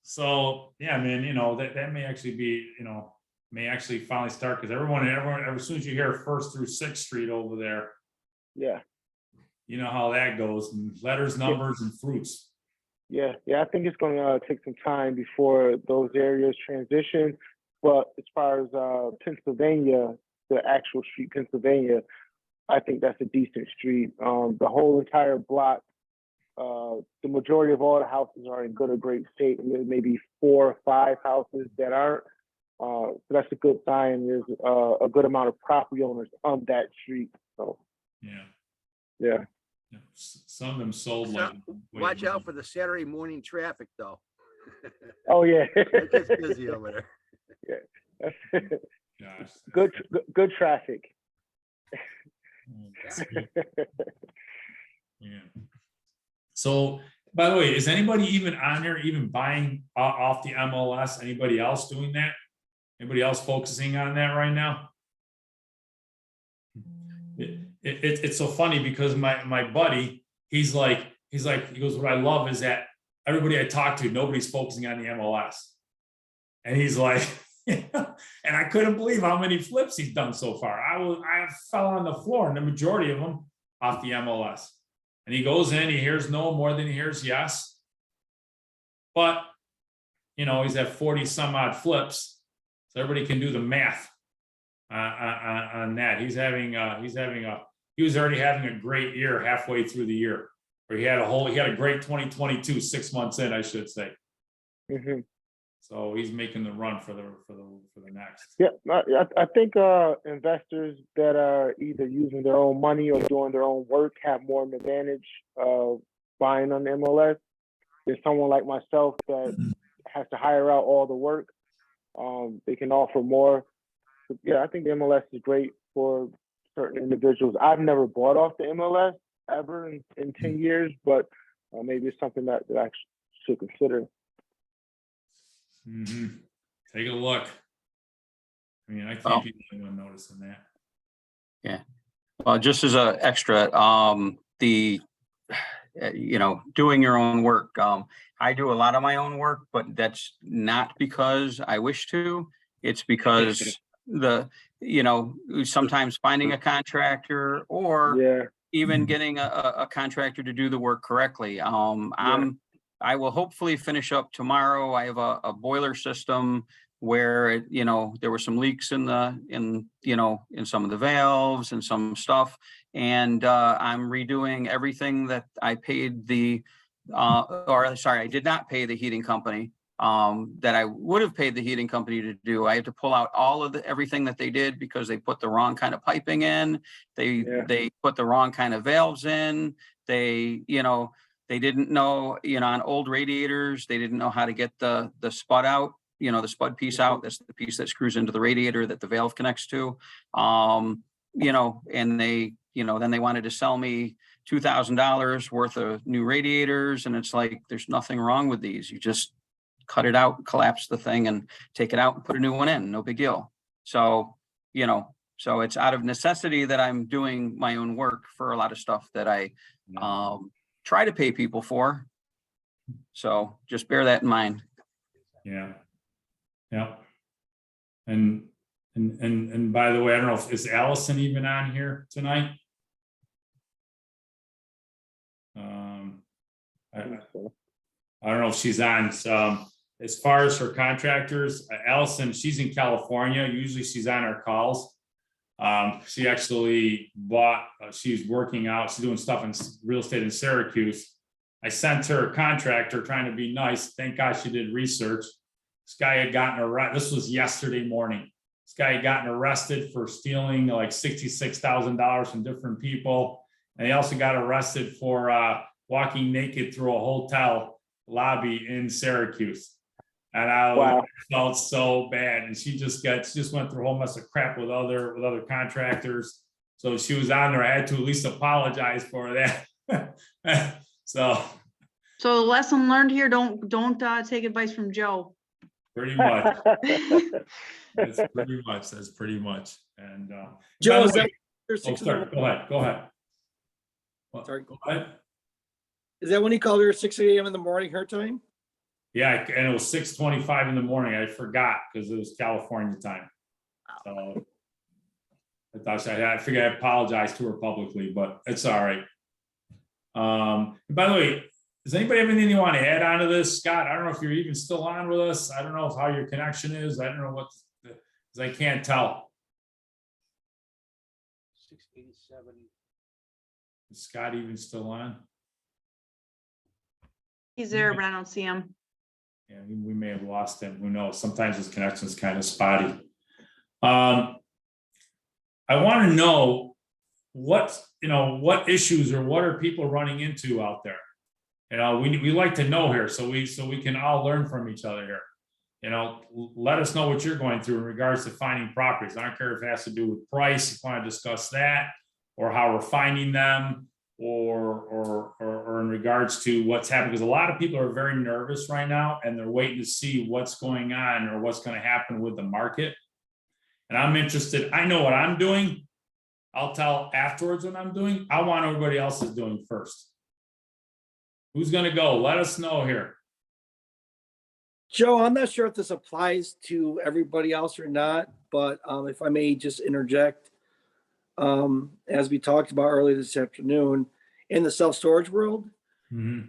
So yeah, man, that may actually be, may actually finally start, because everyone, as soon as you hear 1st through 6th Street over there, Yeah. you know how that goes, and letters, numbers, and fruits. Yeah. I think it's going to take some time before those areas transition. But as far as Pennsylvania, the actual street, Pennsylvania, I think that's a decent street. The whole entire block, the majority of all the houses are in good or great state, and there's maybe 4 or 5 houses that aren't. So that's a good sign. There's a good amount of property owners on that street. So yeah. Some of them sold So, watch out for the Saturday morning traffic, though. Oh yeah. It gets busy over there. Yeah. Gosh. Good traffic. Yeah. So, by the way, is anybody even on there, even buying off the MLS? Anybody else doing that? Anybody else focusing on that right now? It's so funny because my buddy, he goes, what I love is that everybody I talk to, nobody's focusing on the MLS. And he's like, and I couldn't believe how many flips he's done so far. I fell on the floor, and the majority of them off the MLS. And he goes in, he hears no more than he hears yes. But he's at 40 some odd flips, so everybody can do the math on that. He was already having a great year halfway through the year, where he had a great 2022 6 months in, I should say. Mm-hmm. So he's making the run for the next. Yeah, I think investors that are either using their own money or doing their own work have more of an advantage of buying on the MLS. There's someone like myself that has to hire out all the work. They can offer more. But yeah, I think the MLS is great for certain individuals. I've never bought off the MLS ever in 10 years, but maybe it's something that I should consider. Mm-hmm. Take a look. I mean, I can't be the only one noticing that. Yeah. Well, just as an extra, doing your own work. I do a lot of my own work, but that's not because I wish to. It's because sometimes finding a contractor or even getting a contractor to do the work correctly. I will hopefully finish up tomorrow. I have a boiler system where, there were some leaks in some of the valves and some stuff. And I'm redoing everything that I paid I did not pay the heating company that I would have paid the heating company to do. I had to pull out all of everything that they did because they put the wrong kind of piping in. They put the wrong kind of valves in. They didn't know, on old radiators, they didn't know how to get the spud out, the spud piece out. That's the piece that screws into the radiator that the valve connects to. And they, then they wanted to sell me $2,000 worth of new radiators. And it's like, there's nothing wrong with these. You just cut it out, collapse the thing and take it out and put a new one in. No big deal. So, so it's out of necessity that I'm doing my own work for a lot of stuff that I, try to pay people for. So just bear that in mind. Yeah. And by the way, I don't know is Allison even on here tonight? I don't know if she's on. As far as her contractors, Allison, she's in California. Usually she's on our calls. She actually bought, she's working out, she's doing stuff in real estate in Syracuse. I sent her a contractor trying to be nice. Thank God she did research. This guy had gotten arrested. This was yesterday morning. This guy had gotten arrested for stealing like $66,000 from different people. And he also got arrested for walking naked through a hotel lobby in Syracuse. And I Wow. felt so bad. And she just went through a whole mess of crap with other contractors. So she was on there. I had to at least apologize for that. So So the lesson learned here, don't take advice from Joe. pretty much, that's pretty much. And Joe, by is the that way, your oh, 6 in the sorry, go ahead. What? Sorry. Go ahead. Is that when he called her at 6 a.m. in the morning, her time? Yeah, and it was 6:25 in the morning. I forgot because it was California time. So I figured I apologized to her publicly, but it's all right. By the way, does anybody have anything you want to add on to this, Scott? I don't know if you're even still on with us. I don't know how your connection is. I don't know what, because I can't tell. 687. Is Scott even still on? He's there, but I don't see him. Yeah, we may have lost him. Who knows? Sometimes his connection is kind of spotty. I want to know what issues or what are people running into out there. We like to know here, so we can all learn from each other here. Let us know what you're going through in regards to finding properties. I don't care if it has to do with price, if you want to discuss that, or how we're finding them, or in regards to what's happening, because a lot of people are very nervous right now and they're waiting to see what's going on or what's going to happen with the market. And I'm interested. I know what I'm doing. I'll tell afterwards what I'm doing. I want everybody else is doing first. Who's going to go? Let us know here. Joe, I'm not sure if this applies to everybody else or not, but if I may just interject, as we talked about earlier this afternoon, in the self-storage world, with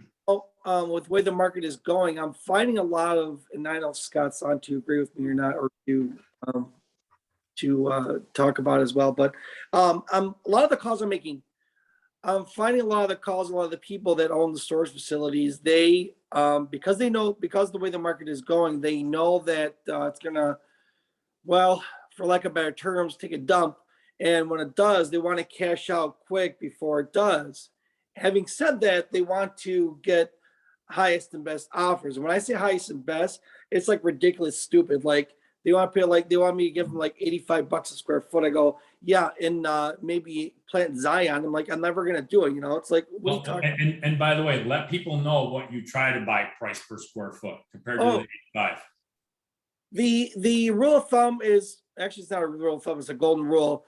the way the market is going, I'm finding a lot of, and I know Scott's on to agree with me or not, or to talk about as well, but a lot of the calls I'm making, I'm finding a lot of the people that own the storage facilities, they, because of the way the market is going, they know that it's gonna, well, for lack of better terms, take a dump. And when it does, they want to cash out quick before it does. Having said that, they want to get highest and best offers. And when I say highest and best, it's like ridiculous, stupid. Like they want me to give them like $85 a square foot. I go, yeah, and maybe plant Zion. I'm like, I'm never gonna do it. It's like, what are you talking and by the way, let people know what you try to buy price per square foot compared to the 85. The rule of thumb is actually, it's not a rule of thumb, it's a golden rule.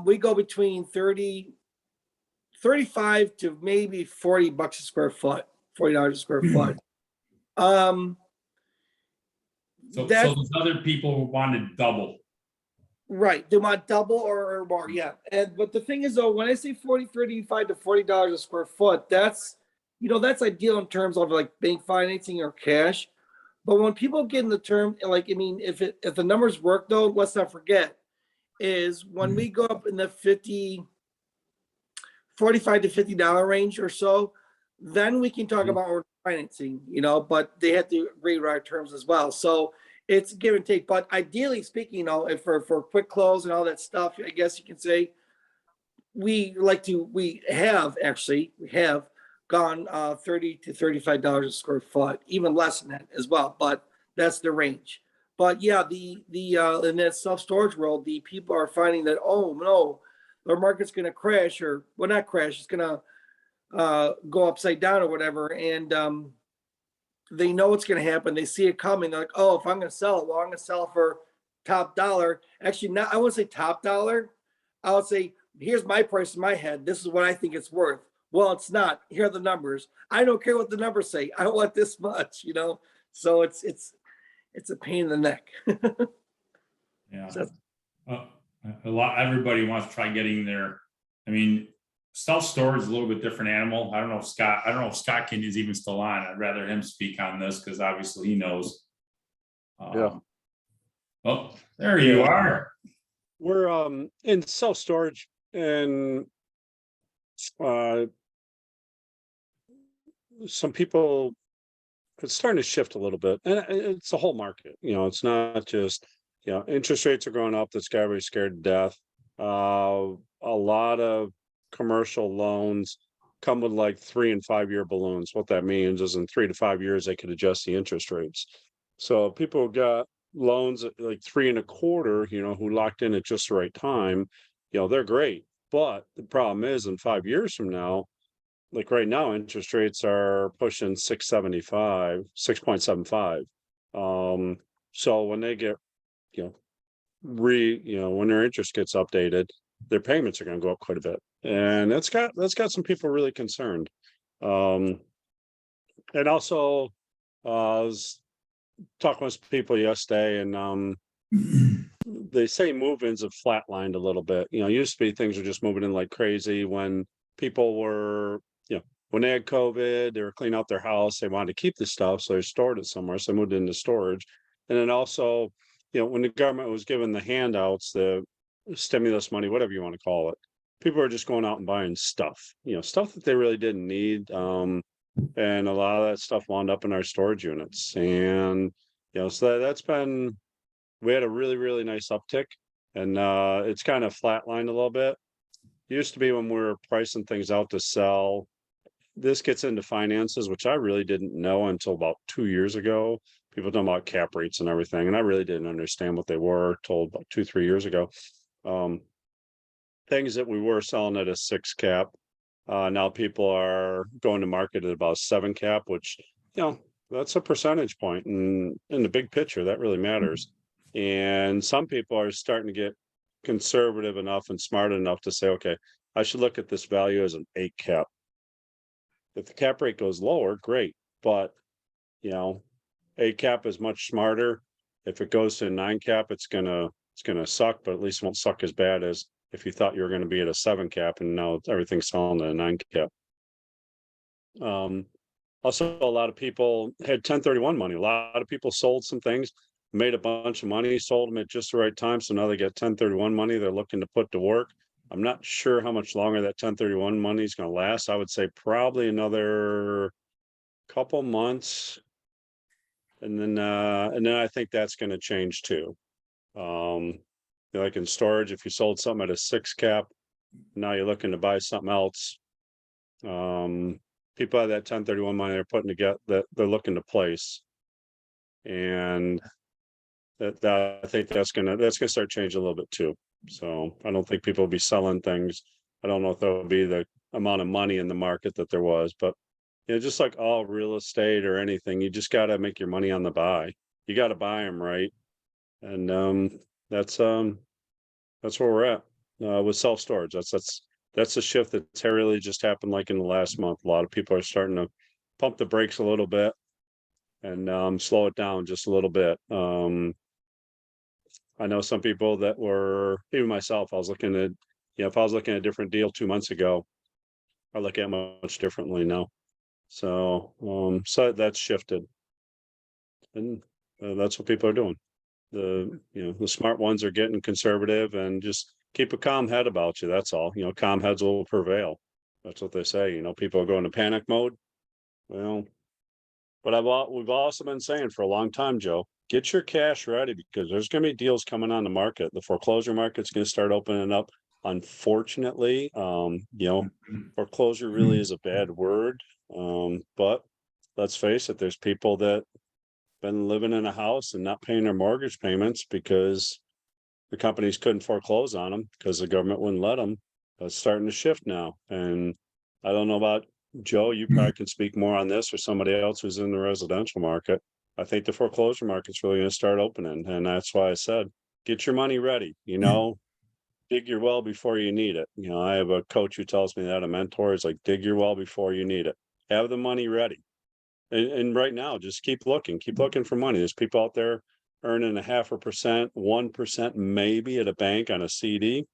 We go between 35 to maybe $40 a square foot, $40 a square foot. So those other people who wanted double. Right, they want double or more, yeah. But the thing is though, when I say 35 to $40 a square foot, that's ideal in terms of like bank financing or cash. But when people get in the term, like, I mean, if the numbers work though, let's not forget, is when we go up in the $45 to $50 range or so, then we can talk about financing, but they have to agree to our terms as well. So it's give and take. But ideally speaking, if for quick close and all that stuff, I guess you can say we have gone $30 to $35 a square foot, even less than that as well. But that's the range. But yeah, the in that self-storage world, the people are finding that, oh no, their market's going to crash, or well, not crash, it's going to go upside down or whatever. And they know what's going to happen. They see it coming. They're like, oh, if I'm going to sell it, well, I'm going to sell it for top dollar. Actually, not, I wouldn't say top dollar. I would say, here's my price in my head. This is what I think it's worth. Well, it's not. Here are the numbers. I don't care what the numbers say. I want this much, So it's a pain in the neck. Yeah. So, everybody wants to try getting there. I mean, self-storage is a little bit different animal. I don't know if Scott King is even still on. I'd rather him speak on this because obviously he knows. Yeah. Oh, there you are. We're in self-storage, and some people, it's starting to shift a little bit, and it's a whole market. It's not just interest rates are going up. That's got everybody scared to death. A lot of commercial loans come with like 3 and 5 year balloons. What that means is in 3 to 5 years they could adjust the interest rates. So people got loans at like 3.25, who locked in at just the right time, they're great. But the problem is in 5 years from now, like right now, interest rates are pushing 6.75, 6.75. So when they get, when their interest gets updated, their payments are going to go up quite a bit. And that's got some people really concerned. And also, I was talking with people yesterday, and they say move-ins have flatlined a little bit. Used to be things were just moving in like crazy when people were, when they had COVID, they were cleaning out their house, they wanted to keep the stuff, so they stored it somewhere, so they moved into storage. And then also, when the government was giving the handouts, the stimulus money, whatever you want to call it, people are just going out and buying stuff, stuff that they really didn't need. And a lot of that stuff wound up in our storage units. And, so that's been, we had a really, really nice uptick, and it's kind of flatlined a little bit. Used to be when we were pricing things out to sell. This gets into finances, which I really didn't know until about 2 years ago. People talking about cap rates and everything, and I really didn't understand what they were told about 2-3 years ago. Things that we were selling at a 6 cap, now people are going to market at about 7 cap, which, that's a percentage point, and in the big picture, that really matters. And some people are starting to get conservative enough and smart enough to say, okay, I should look at this value as an 8 cap. If the cap rate goes lower, great, but 8 cap is much smarter. If it goes to a 9 cap, it's gonna suck, but at least it won't suck as bad as if you thought you were going to be at a 7 cap and now everything's selling at a 9 cap. Also, a lot of people had 1031 money. A lot of people sold some things, made a bunch of money, sold them at just the right time. So now they get 1031 money they're looking to put to work. I'm not sure how much longer that 1031 money is going to last. I would say probably another couple months. And then I think that's going to change too. Like in storage, if you sold something at a 6 cap, now you're looking to buy something else. People have that 1031 money they're putting together that they're looking to place. And that I think that's gonna start changing a little bit too. So I don't think people will be selling things. I don't know if there'll be the amount of money in the market that there was, but just like all real estate or anything, you just got to make your money on the buy. You got to buy them right, and that's where we're at with self-storage. That's a shift that's really just happened like in the last month. A lot of people are starting to pump the brakes a little bit and slow it down just a little bit. I know some people that were, even myself, I was looking at, if I was looking at a different deal 2 months ago, I look at it much differently now. So, so that's shifted, and that's what people are doing. The smart ones are getting conservative and just keep a calm head about you. That's all. Calm heads will prevail. That's what they say. People go into panic mode. Well, but we've also been saying for a long time, Joe, get your cash ready because there's going to be deals coming on the market. The foreclosure market's going to start opening up. Unfortunately, foreclosure really is a bad word. But let's face it, there's people that been living in a house and not paying their mortgage payments because the companies couldn't foreclose on them because the government wouldn't let them. It's starting to shift now. And I don't know about Joe, you probably can speak more on this or somebody else who's in the residential market. I think the foreclosure market's really going to start opening. And that's why I said, get your money ready, dig your well before you need it. I have a coach who tells me that, a mentor is like, dig your well before you need it. Have the money ready. And right now, just keep looking for money. There's people out there earning 0.5%, 1% maybe at a bank on a CD.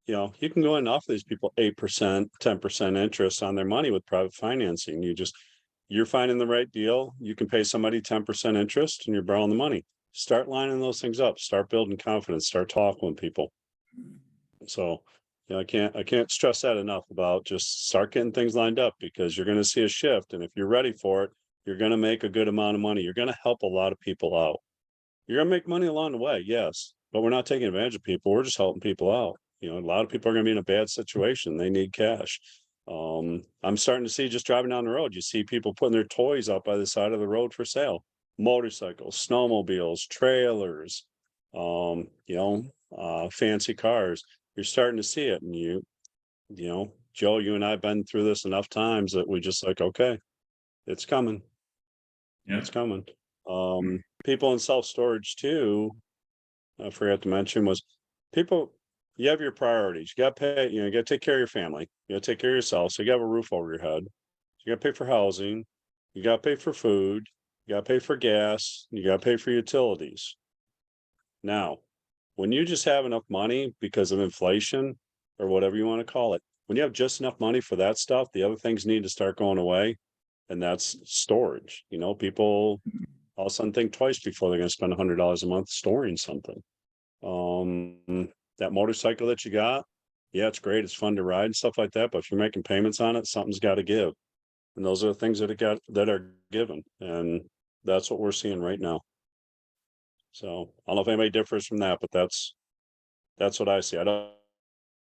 You can go and offer these people 8%, 10% interest on their money with private financing. You're finding the right deal. You can pay somebody 10% interest and you're borrowing the money. Start lining those things up, start building confidence, start talking with people. So, I can't stress that enough about just start getting things lined up because you're going to see a shift. And if you're ready for it, you're going to make a good amount of money. You're going to help a lot of people out. You're going to make money along the way. Yes, but we're not taking advantage of people. We're just helping people out. A lot of people are going to be in a bad situation. They need cash. I'm starting to see just driving down the road, you see people putting their toys out by the side of the road for sale. motorcycles, snowmobiles, trailers, fancy cars. You're starting to see it, and Joe, you and I have been through this enough times that we just like, okay, it's coming. Yeah. It's coming. People in self-storage too, I forgot to mention, was people, you have your priorities. You got to pay, you got to take care of your family. You got to take care of yourself. So you got to have a roof over your head. You got to pay for housing. You got to pay for food. You got to pay for gas. You got to pay for utilities. Now, when you just have enough money because of inflation or whatever you want to call it, when you have just enough money for that stuff, the other things need to start going away. And that's storage. People all of a sudden think twice before they're going to spend $100 a month storing something. That motorcycle that you got, yeah, it's great. It's fun to ride and stuff like that. But if you're making payments on it, something's got to give. And those are the things that are given. And that's what we're seeing right now. So I don't know if anybody differs from that, but that's what I see. I don't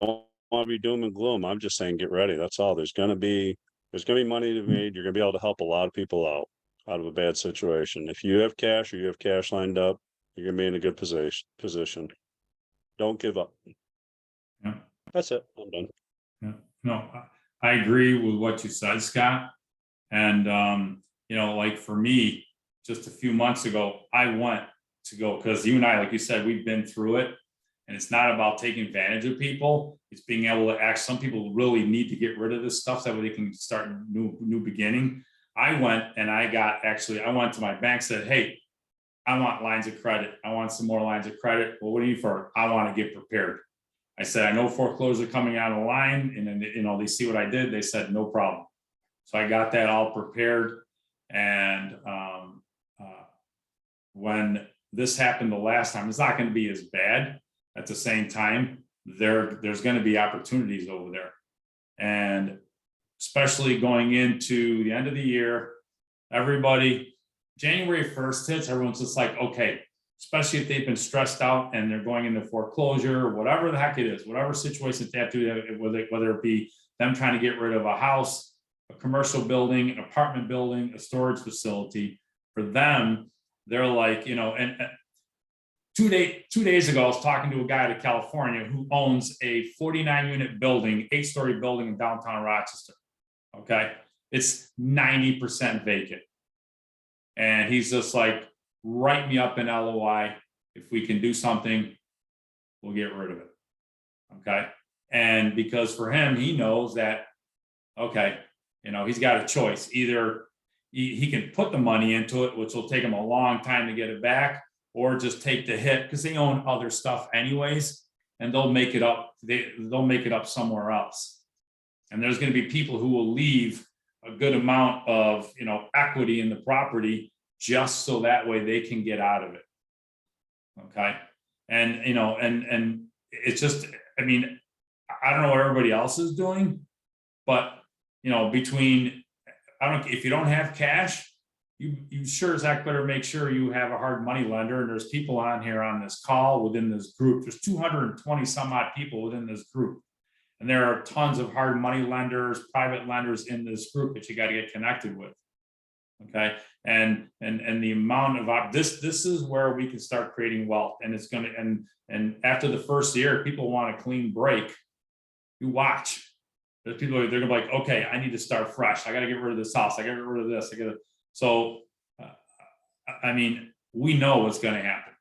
want to be doom and gloom. I'm just saying, get ready. That's all. There's going to be money to be made. You're going to be able to help a lot of people out of a bad situation. If you have cash or you have cash lined up, you're going to be in a good position. Don't give up. Yeah. That's it. I'm done. Yeah. No, I agree with what you said, Scott. And, like for me, just a few months ago, I went to go, because you and I, like you said, we've been through it. And it's not about taking advantage of people. It's being able to act. Some people really need to get rid of this stuff so that they can start a new beginning. I went to my bank, said, hey, I want lines of credit. I want some more lines of credit. Well, what do you need for? I want to get prepared. I said, I know foreclosures are coming out of line. And then, they see what I did. They said, no problem. So I got that all prepared. And when this happened the last time, it's not going to be as bad. At the same time, there's going to be opportunities over there. And especially going into the end of the year, everybody, January 1st hits, everyone's just like, okay, especially if they've been stressed out and they're going into foreclosure, whatever the heck it is, whatever situation they have to, whether it be them trying to get rid of a house, a commercial building, an apartment building, a storage facility, for them, they're like, and 2 days ago, I was talking to a guy out of California who owns a 49-unit building, 8-story building in downtown Rochester. Okay, it's 90% vacant. And he's just like, write me up an LOI. If we can do something, we'll get rid of it. Okay. And because for him, he knows that, okay, he's got a choice. Either he can put the money into it, which will take him a long time to get it back, or just take the hit because they own other stuff anyways, and they'll make it up. They'll make it up somewhere else. And there's going to be people who will leave a good amount of, equity in the property just so that way they can get out of it. Okay. And, and it's just, I don't know what everybody else is doing, but, between, if you don't have cash, you sure as heck better make sure you have a hard money lender. And there's people on here on this call within this group. There's 220 some odd people within this group. And there are tons of hard money lenders, private lenders in this group that you got to get connected with. Okay. And the amount of this is where we can start creating wealth. And it's going to, and after the first year, people want a clean break. You watch. There's people, they're gonna be like, okay, I need to start fresh. I got to get rid of this house. I got to get rid of this. So, we know what's going to happen.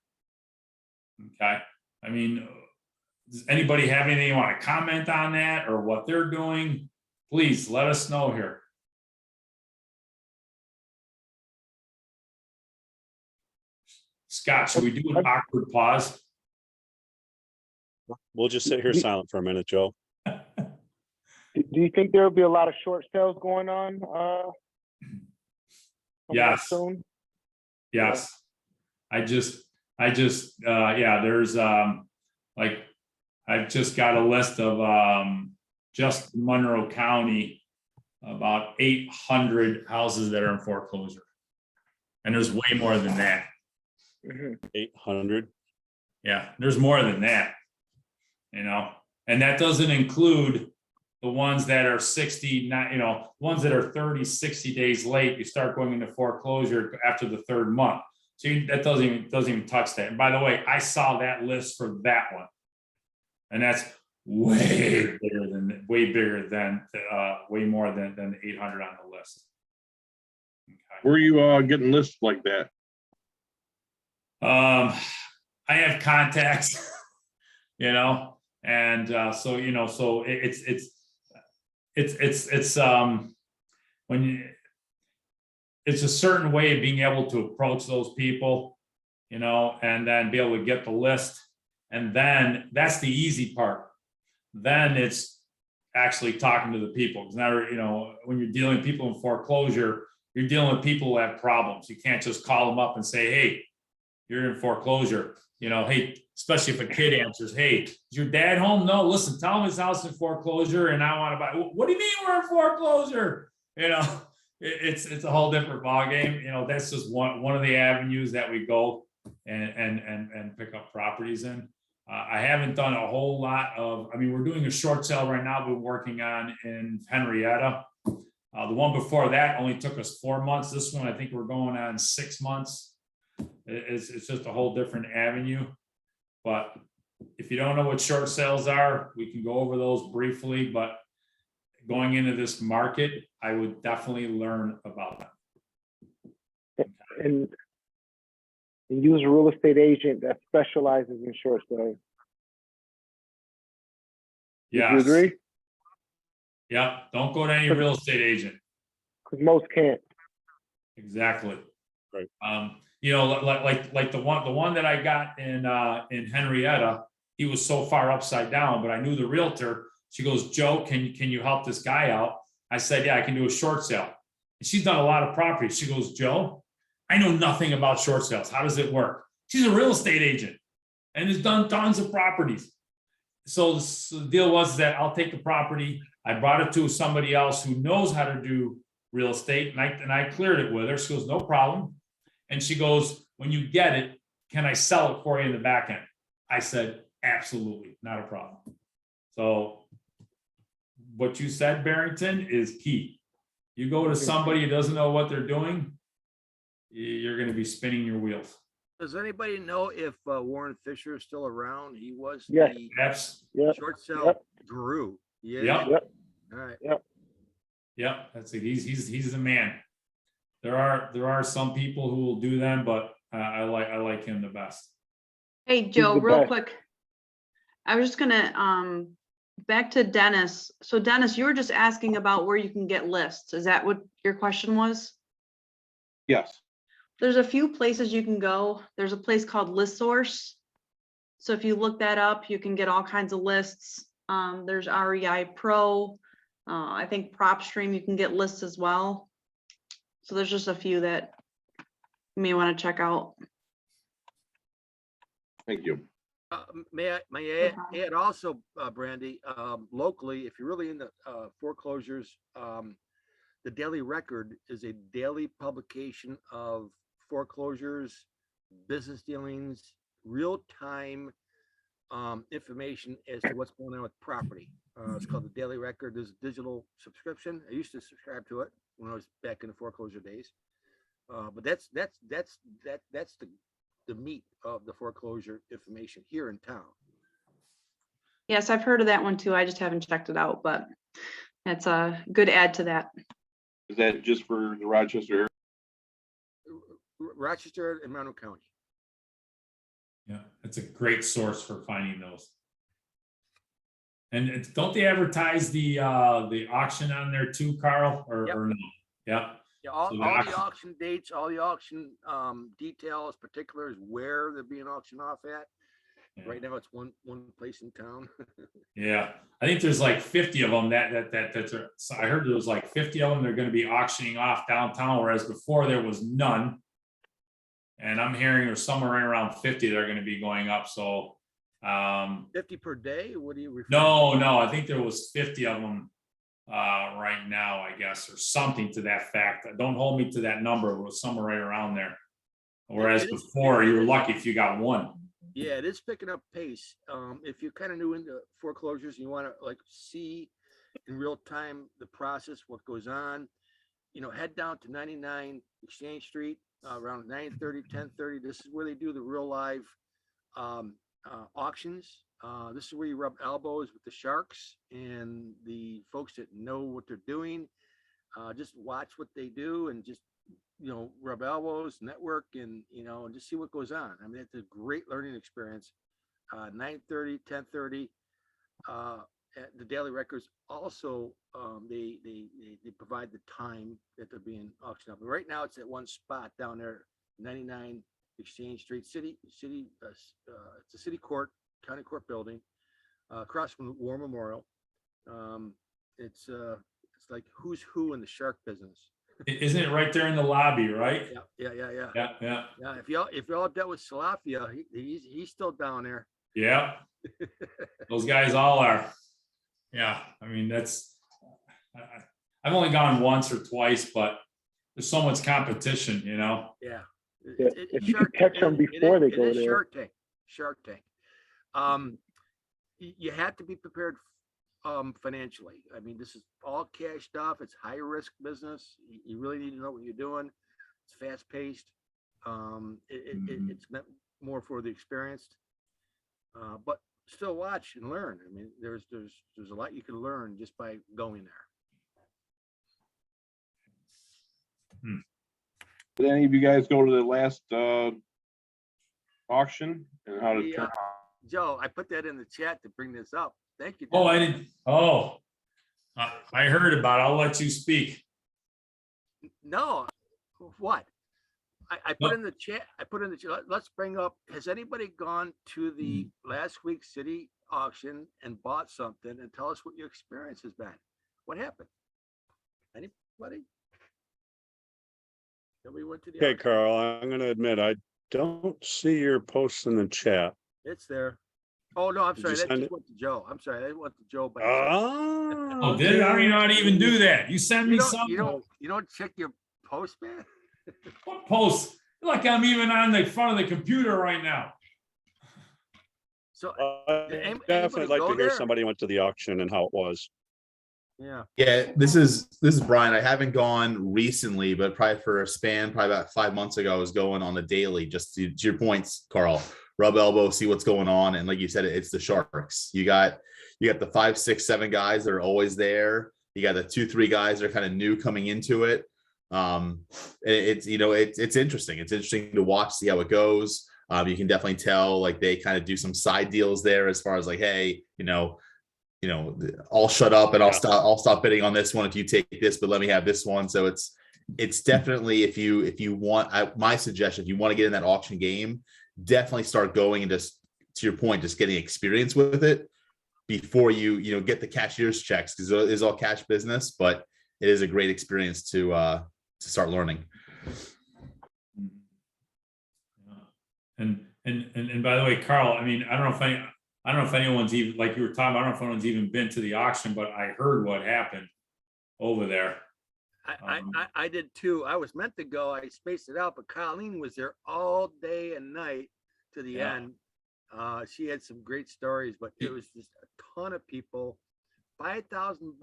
Okay. Does anybody have anything you want to comment on that or what they're doing? Please let us know here. Scott, should we do an awkward pause? We'll just sit here silent for a minute, Joe. Do you think there will be a lot of short sales going on? Yes. Soon? Yes. There's I've just got a list of just Monroe County, about 800 houses that are in foreclosure. And there's way more than that. 800. Yeah, there's more than that, and that doesn't include the ones that are 60, not, ones that are 30, 60 days late, you start going into foreclosure after the third month. So that doesn't even touch that. And by the way, I saw that list for that one. And that's way bigger than way more than 800 on the list. Where are you getting lists like that? I have contacts, and so so it's when you, it's a certain way of being able to approach those people, and then be able to get the list, and then that's the easy part. Then it's actually talking to the people, because now when you're dealing with people in foreclosure, you're dealing with people who have problems. You can't just call them up and say, hey, you're in foreclosure. Hey, especially if a kid answers, hey, is your dad home? No, listen, tell him his house in foreclosure and I want to buy. What do you mean we're in foreclosure? It's a whole different ballgame. That's just one of the avenues that we go and pick up properties in. I haven't done a whole lot of, we're doing a short sale right now we're working on in Henrietta. The one before that only took us 4 months. This one, I think we're going on 6 months. It's just a whole different avenue. But if you don't know what short sales are, we can go over those briefly. But going into this market, I would definitely learn about them. And use a real estate agent that specializes in short sales. Yes. Do you agree? Yeah, don't go to any real estate agent. Because most can't. Exactly. Right. Like the one that I got in Henrietta, he was so far upside down, but I knew the realtor. She goes, Joe, can you help this guy out? I said, yeah, I can do a short sale. And she's done a lot of properties. She goes, Joe, I know nothing about short sales. How does it work? She's a real estate agent and has done tons of properties. So the deal was that I'll take the property. I brought it to somebody else who knows how to do real estate, and I cleared it with her. She goes, no problem. And she goes, when you get it, can I sell it for you in the back end? I said, absolutely, not a problem. So what you said, Barrington, is key. You go to somebody who doesn't know what they're doing, you're going to be spinning your wheels. Does anybody know if Warren Fisher is still around? He was Yes. the Yep. short sale Yep. guru. Yeah. Yep. All right. Yep. That's it. He's the man. There are some people who will do them, but I like him the best. Hey, Joe, the real best. quick. I was just gonna, back to Dennis. So Dennis, you were just asking about where you can get lists. Is that what your question was? Yes. There's a few places you can go. There's a place called ListSource. So if you look that up, you can get all kinds of lists. There's REI Pro. I think PropStream, you can get lists as well. So there's just a few that you may want to check out. Thank you. May I add also, Brandy, locally, if you're really into foreclosures, the Daily Record is a daily publication of foreclosures, business dealings, real-time information as to what's going on with property. It's called the Daily Record. There's a digital subscription. I used to subscribe to it when I was back in the foreclosure days. But that's the meat of the foreclosure information here in town. Yes, I've heard of that one too. I just haven't checked it out, but that's a good add to that. Is that just for the Rochester area? Rochester and Monroe County. Yeah, it's a great source for finding those. And don't they advertise the auction on there too, Carl? Or no? Yeah. Yeah, all So the auction dates, all the auction details, particulars, where they're being auctioned off at. Yeah. Right now, it's one place in town. Yeah, I think there's like 50 of them so I heard there was like 50 of them they're going to be auctioning off downtown, whereas before there was none. And I'm hearing there's somewhere around 50 that are going to be going up. So 50 per day? What do you refer no, I think there was 50 of them right now, I guess, or something to that fact. Don't hold me to that number. It was somewhere right around there. Whereas before you were lucky if you got one. Yeah, it is picking up pace. If you're kind of new into foreclosures and you want to like see in real time, the process, what goes on. Head down to 99 Exchange Street, around 9:30, 10:30. This is where they do the real live auctions. This is where you rub elbows with the sharks and the folks that know what they're doing. Just watch what they do and just, rub elbows, network, and, and just see what goes on. I mean, it's a great learning experience. 9:30, 10:30. The Daily Records also, they provide the time that they're being auctioned up. Right now, it's at one spot down there, 99 Exchange Street, it's a city court, county court building, across from the War Memorial. It's like who's who in the shark business. Isn't it right there in the lobby, right? Yeah. Yeah. Yeah, if y'all dealt with Salafia, he's still down there. Yeah. Those guys all are. Yeah, I mean, I've only gone once or twice, but there's so much competition, Yeah. Yeah, if you can catch them before they go there. Shark Tank. You have to be prepared financially. I mean, this is all cash stuff. It's high risk business. You really need to know what you're doing. It's fast paced. It's meant more for the experienced. But still watch and learn. I mean, there's a lot you can learn just by going there. Did any of you guys go to the last auction and how to turn? Joe, I put that in the chat to bring this up. Thank you. Oh, I didn't. Oh, I heard about it. I'll let you speak. No, what? I put in the chat. Let's bring up, has anybody gone to the last week's city auction and bought something, and tell us what your experience has been? What happened? Anybody? Nobody went to the Okay, auction? Carl, I'm gonna admit, I don't see your post in the chat. It's there. Oh, no, I'm Did sorry. you That send just it? went to Joe. I'm sorry. That went to Joe. By Oh, did it? I don't even know how to even do that. You send me something. You don't check your post, man? What post? Like I'm even on the front of the computer right now. So I'd definitely like to hear somebody went to the auction and how it was. Yeah, this is Brian. I haven't gone recently, but probably for a span, probably about 5 months ago, I was going on the daily, just to your points, Carl. Rub elbow, see what's going on. And like you said, it's the sharks. You got the 5, 6, 7 guys that are always there. You got the 2, 3 guys that are kind of new coming into it. It's interesting. It's interesting to watch, see how it goes. You can definitely tell like they kind of do some side deals there as far as like, hey, I'll shut up and I'll stop bidding on this one if you take this, but let me have this one. So it's definitely, if you want, my suggestion, if you want to get in that auction game, definitely start going and just, to your point, just getting experience with it before you get the cashier's checks, because it is all cash business, but it is a great experience to start learning. And by the way, Carl, I mean, I don't know if anyone's even, like you were talking, I don't know if anyone's even been to the auction, but I heard what happened over there. I did too. I was meant to go. I spaced it out, but Colleen was there all day and night to the end. She had some great stories, but it was just a ton of people. $5,000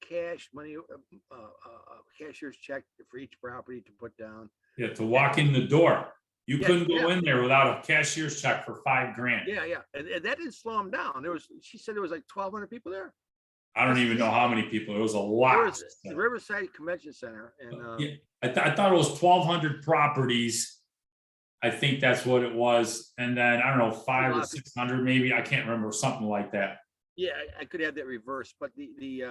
cash money, cashier's check for each property to put down. Yeah, to walk in the door. You couldn't go in there without a cashier's check for $5,000. Yeah. And that didn't slow them down. She said there was like 1,200 people there. I don't even know how many people. It was a lot. It was the Riverside Convention Center. And I thought it was 1,200 properties. I think that's what it was. And then I don't know, 500 or 600 maybe. I can't remember, something like that. Yeah, I could have that reversed, but it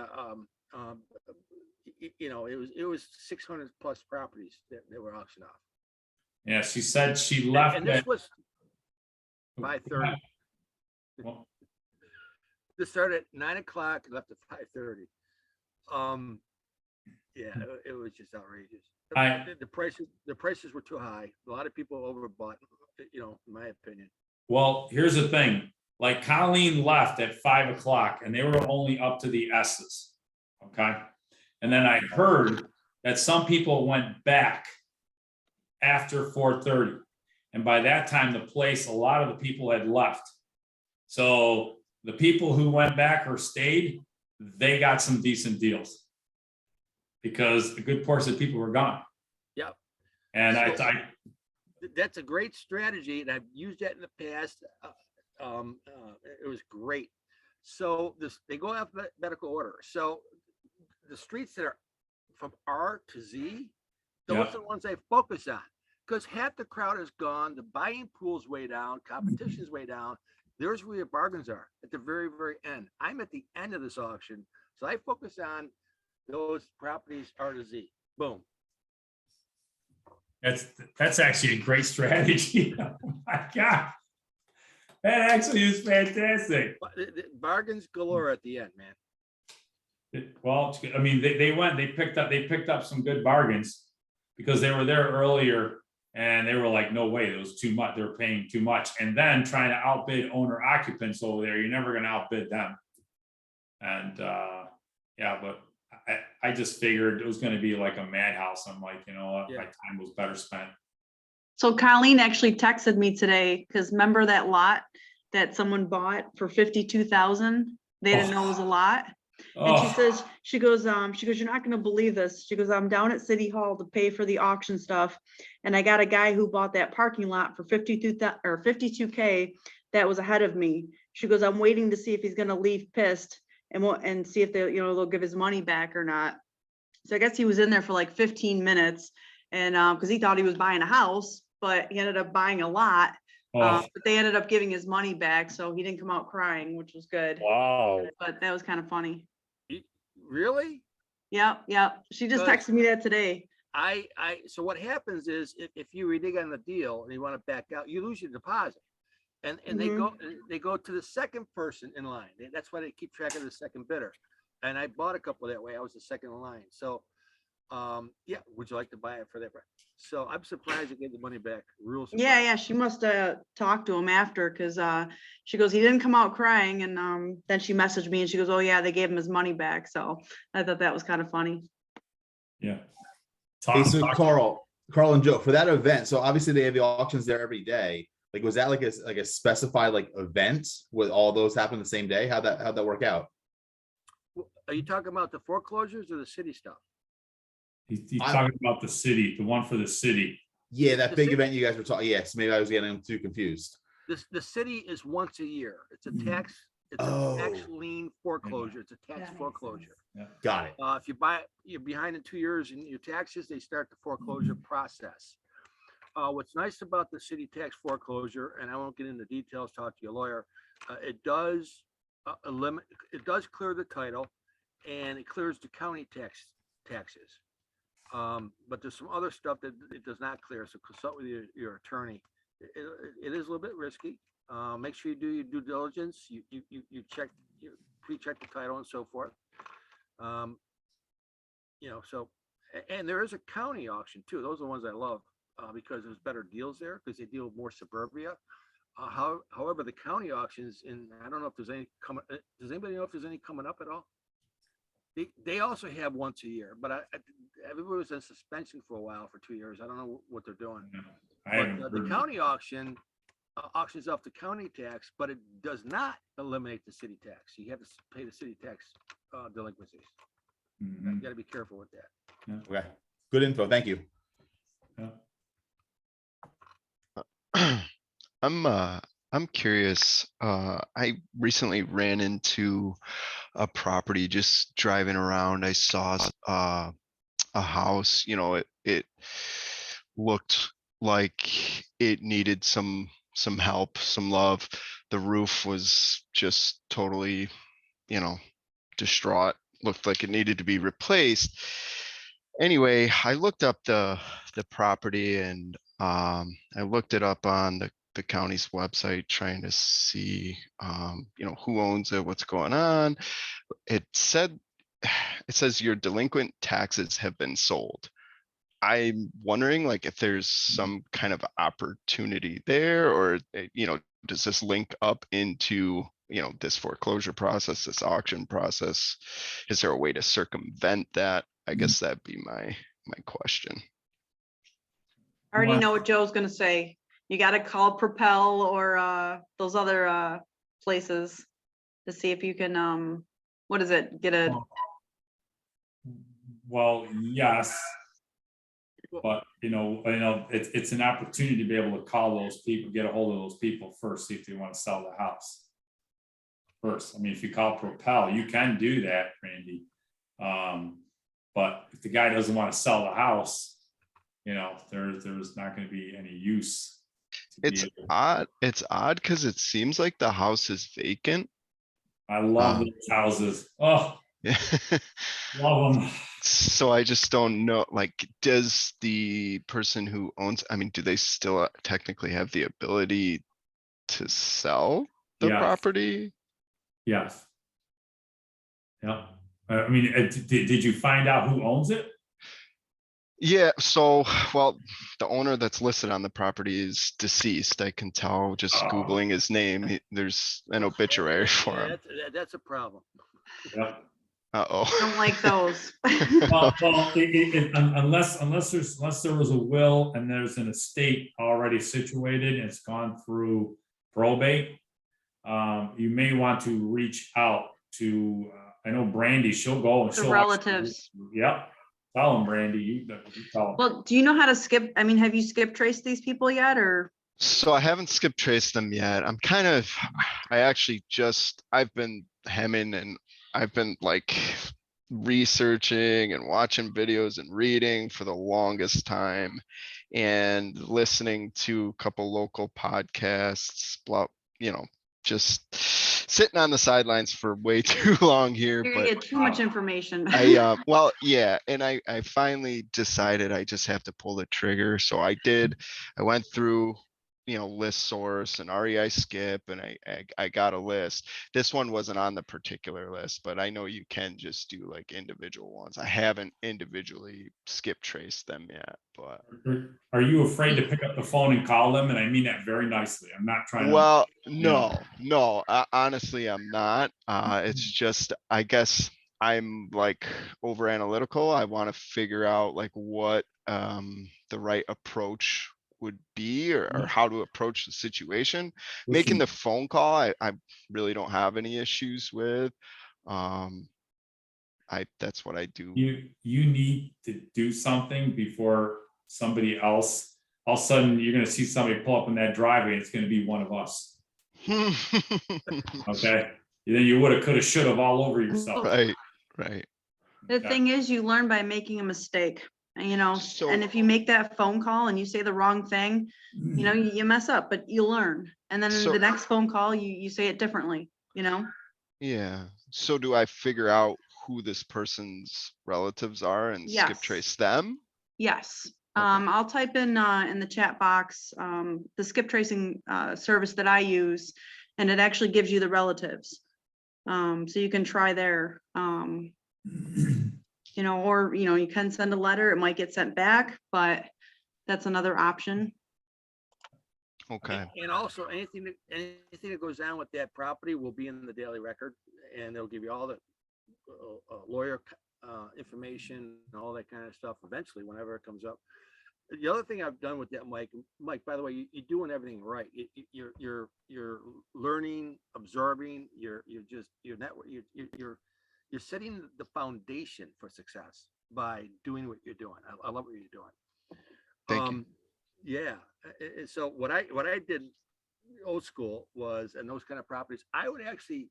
was 600 plus properties that were auctioned off. Yeah, she said she left. And this was 5:30. Well, This started at 9 o'clock and left at 5:30. It was just outrageous. The prices were too high. A lot of people overbought, in my opinion. Well, here's the thing. Like Colleen left at 5 o'clock and they were only up to the S's. Okay. And then I heard that some people went back after 4:30. And by that time, the place, a lot of the people had left. So the people who went back or stayed, they got some decent deals. Because a good portion of people were gone. Yep. And So- I That's a great strategy, and I've used that in the past. It was great. So they go alphabetical order. So the streets that are from R to Z, those Yeah. are the ones I focus on. Because half the crowd is gone, the buying pool's way down, competition's way down. There's where your bargains are, at the very, very end. I'm at the end of this auction, so I focus on those properties R to Z. Boom. that's actually a great strategy. Oh my God. That actually is fantastic. Bargains galore at the end, man. Well, I mean, they picked up some good bargains because they were there earlier and they were like, no way, it was too much. They were paying too much. And then trying to outbid owner occupants over there, you're never gonna outbid them. And yeah, but I just figured it was gonna be like a madhouse. I'm like, you know what, my time was better spent. So Colleen actually texted me today, because remember that lot that someone bought for 52,000? They didn't know it was a lot. And she Oh, says, she goes, you're not gonna believe this. She goes, I'm down at City Hall to pay for the auction stuff. And I got a guy who bought that parking lot for 52K that was ahead of me. She goes, I'm waiting to see if he's gonna leave pissed and see if they'll give his money back or not. So I guess he was in there for like 15 minutes and because he thought he was buying a house, but he ended up buying a lot. But they ended up giving his money back, so he didn't come out crying, which was good. Wow. But that was kind of funny. Really? Yep. She just Good. texted me that today. So what happens is if you renege on the deal and you want to back out, you lose your deposit. And they go to the second person in line. That's why they keep track of the second bidder. And I bought a couple that way. I was the second in line. So yeah, would you like to buy it for that price? So I'm surprised you gave the money back. Real surprised. Yeah. She must have talked to him after because she goes, he didn't come out crying. And then she messaged me and she goes, oh yeah, they gave him his money back. So I thought that was kind of funny. yeah. Hey, so Carl and Joe, for that event, so obviously they have the auctions there every day. Like, was that like a specified like event with all those happen the same day? How'd that work out? Are you talking about the foreclosures or the city stuff? He's talking about the city, the one for the city. Yeah, that The big city- event you guys were talking. Yes, maybe I was getting them too confused. The city is once a year. It's a tax. It's Oh. a tax lien foreclosure. It's a tax That makes foreclosure. Got it. If you're behind in 2 years in your taxes, they start the foreclosure process. What's nice about the city tax foreclosure, and I won't get into details, talk to your lawyer, it does clear the title and it clears the county taxes. But there's some other stuff that it does not clear. So consult with your attorney. It is a little bit risky. Make sure you do your due diligence. You check, you pre-check the title and so forth. And there is a county auction too. Those are the ones I love because there's better deals there because they deal with more suburbia. However, the county auctions, and I don't know if there's any coming. Does anybody know if there's any coming up at all? They also have once a year, but everybody was in suspension for a while for 2 years. I don't know what they're doing. But the county auction auctions off the county tax, but it does not eliminate the city tax. You have to pay the city tax delinquencies. You got to be careful with that. Okay. Good info. Thank you. I'm curious. I recently ran into a property just driving around. I saw a house, it looked like it needed some help, some love. The roof was just totally, distraught, looked like it needed to be replaced. Anyway, I looked up the property and I looked it up on the county's website trying to see who owns it, what's going on. It says your delinquent taxes have been sold. I'm wondering if there's some kind of opportunity there, or does this link up into this foreclosure process, this auction process? Is there a way to circumvent that? I guess that'd be my question. I already know what Joe's gonna say. You gotta call Propel or those other places to see if you can what is it? Get a, Well, yes. But, it's an opportunity to be able to call those people, get a hold of those people first, see if they want to sell the house. First, I mean, if you call Propel, you can do that, Randy. But if the guy doesn't want to sell the house, there's not going to be any use. to be It's able- odd. It's odd because it seems like the house is vacant. I love those houses. Oh, love them. So I just don't know, like, does the person who owns, I mean, do they still technically have the ability to sell the Yeah. property? Yes. Yeah. I mean, did you find out who owns it? Yeah, so, well, the owner that's listed on the property is deceased. I can tell just Oh. Googling his name. There's an obituary for Yeah, him. that's a problem. Yeah. Uh-oh. don't like those. Well, unless there was a will and there's an estate already situated, and it's gone through probate. You may want to reach out to, I know Brandy, she'll go and The she'll. relatives. Yep. Tell them, Brandy, you tell them. Well, do you know how to skip? I mean, have you skip traced these people yet, or? So I haven't skip traced them yet. I've been hemming and I've been like researching and watching videos and reading for the longest time and listening to a couple local podcasts, just sitting on the sidelines for way too long here, You but get too much information. well, yeah, and I finally decided I just have to pull the trigger. So I did, I went through, list source and REI skip, and I got a list. This one wasn't on the particular list, but I know you can just do like individual ones. I haven't individually skip traced them yet, but. Are you afraid to pick up the phone and call them? And I mean that very nicely. I'm not trying to. Well, know. no, honestly, I'm not. It's just, I guess I'm like over analytical. I want to figure out like what the right approach would be, or how to approach the situation. Making the phone call, I really don't have any issues with. That's what I do. You need to do something before somebody else, all of a sudden, you're gonna see somebody pull up in that driveway, and it's gonna be one of us. Okay, then you woulda, coulda, shoulda all over yourself. Right. The thing is, you learn by making a mistake, and if you make that phone call and you say the wrong thing, you mess up, but you learn. And then in the next phone call, you say it differently, Yeah. So do I figure out who this person's relatives are and skip Yes. trace them? Yes. Okay. I'll type in the chat box, the skip tracing service that I use, and it actually gives you the relatives. So you can try there. Or you can send a letter, it might get sent back, but that's another option. Okay. And also anything that goes down with that property will be in the daily record, and they'll give you all the lawyer information and all that kind of stuff eventually whenever it comes up. The other thing I've done with that, Mike, by the way, you're doing everything right. You're learning, absorbing, you're setting the foundation for success by doing what you're doing. I love what you're doing. Thank you. Yeah. And so what I did old school was, and those kind of properties, I would actually,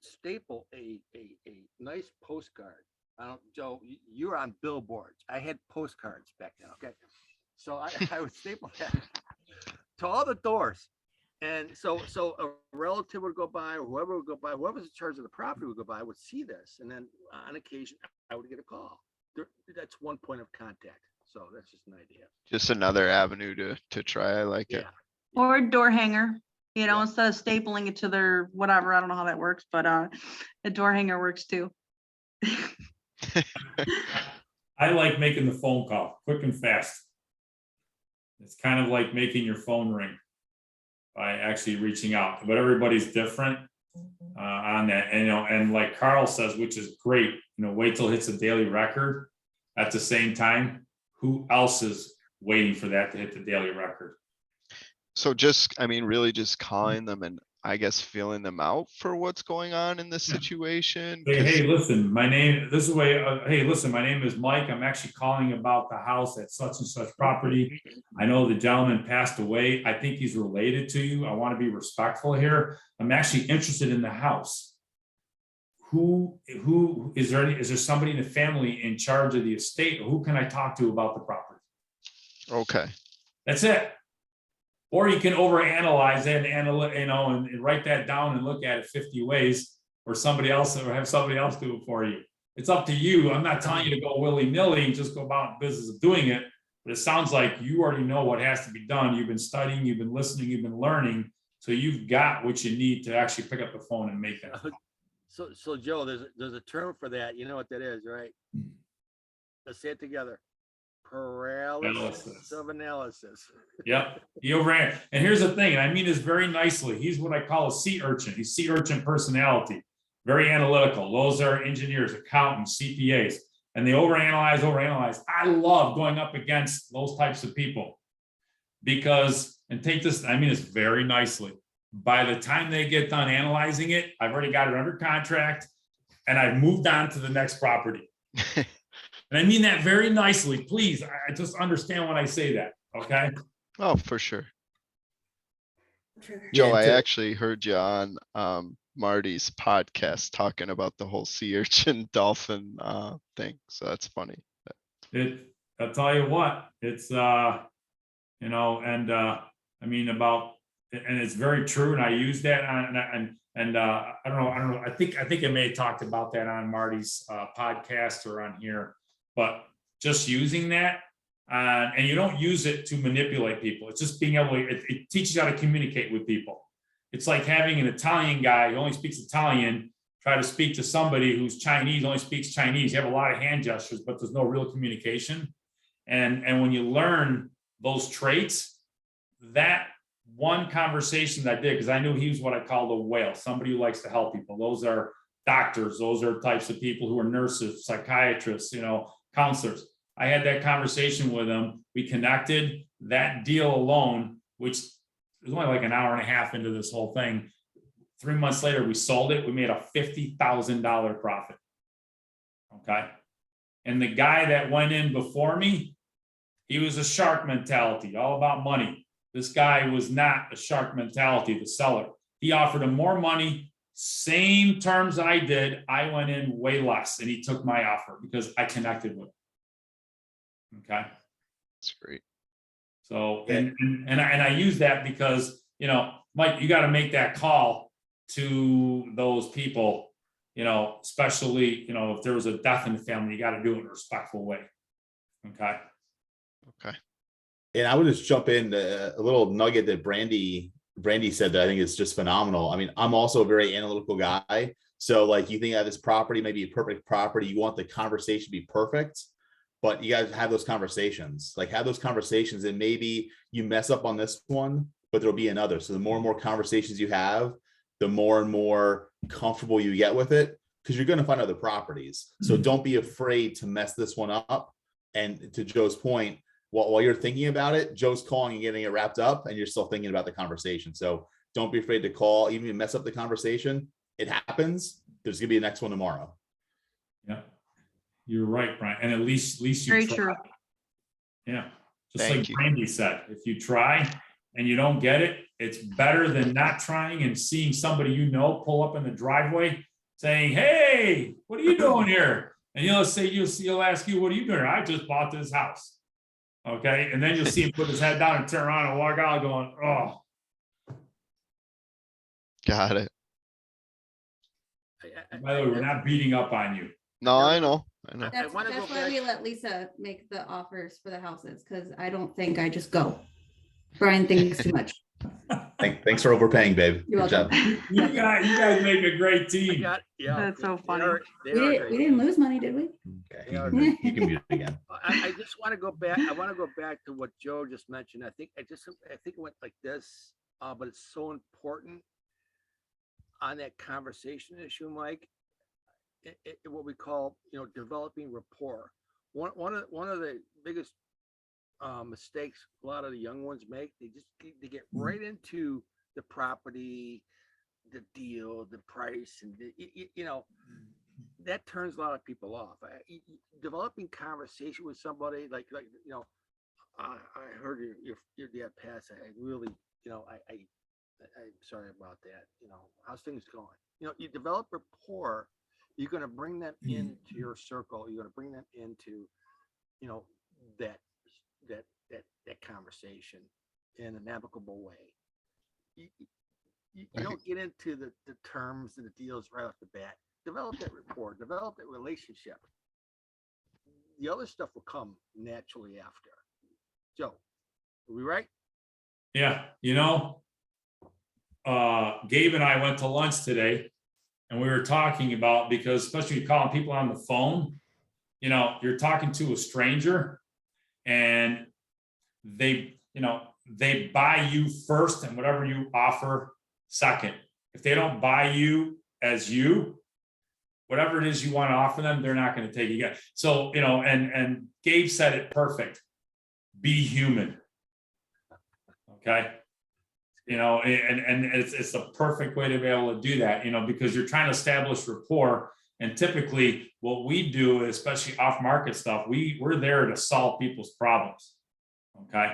staple a nice postcard. Joe, you were on billboards. I had postcards back then. Okay. So I would staple that to all the doors. And so a relative would go by, or whoever would go by, whoever's in charge of the property would go by, would see this. And then on occasion, I would get a call. That's one point of contact. So that's just an idea. Just another avenue to try. I like it. Or a door hanger, instead of stapling it to their whatever. I don't know how that works, but a door hanger works too. I like making the phone call quick and fast. It's kind of like making your phone ring by actually reaching out, but everybody's different on that. And like Carl says, which is great, wait till it hits a daily record. At the same time, who else is waiting for that to hit the daily record? So really just calling them, and I guess, feeling them out for what's going on in this situation? Hey, 'Cause- hey, listen, this is way, hey, listen, my name is Mike. I'm actually calling about the house at such and such property. I know the gentleman passed away. I think he's related to you. I want to be respectful here. I'm actually interested in the house. Who is there somebody in the family in charge of the estate? Who can I talk to about the property? Okay, That's it. Or you can overanalyze it and write that down and look at it 50 ways, or somebody else, or have somebody else do it for you. It's up to you. I'm not telling you to go willy-nilly and just go about business of doing it, but it sounds like you already know what has to be done. You've been studying, you've been listening, you've been learning, so you've got what you need to actually pick up the phone and make that. So Joe, there's a term for that. You know what that is, right? Let's say it together. Paralysis of analysis. Yep, he overran. And here's the thing, and I mean this very nicely. He's what I call a sea urchin. He's sea urchin personality. Very analytical. Those are engineers, accountants, CPAs, and they overanalyze. I love going up against those types of people because, and take this, I mean this very nicely. By the time they get done analyzing it, I've already got it under contract and I've moved on to the next property. And I mean that very nicely. Please, I just understand when I say that, okay? oh, for sure. Joe, I to- actually heard you on Marty's podcast talking about the whole sea urchin dolphin thing, so that's funny. I'll tell you what, it's I mean about, and it's very true, and I use that on, I don't know, I think I may have talked about that on Marty's podcast or on here, but just using that, and you don't use it to manipulate people. It's just being able to, it teaches you how to communicate with people. It's like having an Italian guy who only speaks Italian, try to speak to somebody who's Chinese, only speaks Chinese. You have a lot of hand gestures, but there's no real communication. And when you learn those traits, that one conversation that I did, because I knew he was what I call the whale, somebody who likes to help people. Those are doctors, those are types of people who are nurses, psychiatrists, counselors. I had that conversation with him. We connected. That deal alone, which was only like an hour and a half into this whole thing. 3 months later, we sold it. We made a $50,000 profit. Okay. And the guy that went in before me, he was a shark mentality, all about money. This guy was not a shark mentality, the seller. He offered him more money, same terms I did. I went in way less, and he took my offer because I connected with him. Okay. That's great. So, and I use that because, Mike, you got to make that call to those people, especially, if there was a death in the family, you got to do it in a respectful way. Okay. Okay. And I would just jump in a little nugget that Brandy said that I think is just phenomenal. I mean, I'm also a very analytical guy. So like you think of this property, maybe a perfect property, you want the conversation to be perfect, but you guys have those conversations, and maybe you mess up on this one, but there'll be another. So the more and more conversations you have, the more and more comfortable you get with it, because you're going to find other properties. So don't be afraid to mess this one up. And to Joe's point, while you're thinking about it, Joe's calling and getting it wrapped up, and you're still thinking about the conversation. So don't be afraid to call, even if you mess up the conversation. It happens. There's gonna be a next one tomorrow. Yeah, you're right, Brian. And at least you Very try. true. Yeah, just Thank like you. Brandy said, if you try and you don't get it, it's better than not trying and seeing somebody pull up in the driveway saying, "Hey, what are you doing here?" And he'll ask you, "What are you doing here?" "I just bought this house." Okay, and then you'll see him put his head down and turn around and walk out going, "Oh." Got it. By the way, we're not beating up on you. No, I know. I wanna go That's why back- we let Lisa make the offers for the houses, because I don't think I just go. Brian thinks too much. Thanks for overpaying, babe. You're Good job. welcome. You guys make a great I team. got, yeah. That's so they funny. are- they We are didn't, great. we didn't lose money, did we? Okay, Yeah. you can mute it again. I just want to go back. I want to go back to what Joe just mentioned. I think it went like this, but it's so important on that conversation issue, Mike. What we call, developing rapport. One of the biggest mistakes a lot of the young ones make, they get right into the property, the deal, the price, and you know, that turns a lot of people off. Developing conversation with somebody like you know, I heard your dad pass. I really, you know, I'm sorry about that. You know, how's things going? You know, you develop rapport. You're going to bring them into your circle. You're going to bring them into, you know, that conversation in an amicable way. You don't get into the terms and the deals right off the bat. Develop that rapport, develop that relationship. The other stuff will come naturally after. Joe, are we right? Yeah, you know, Gabe and I went to lunch today and we were talking about, because especially you calling people on the phone, you know, you're talking to a stranger and they, you know, they buy you first and whatever you offer second. If they don't buy you as you, whatever it is you want to offer them, they're not going to take you again. So, you know, and Gabe said it perfect. Be human. Okay. You know, and it's the perfect way to be able to do that, you know, because you're trying to establish rapport. And typically what we do, especially off market stuff, we're there to solve people's problems. Okay.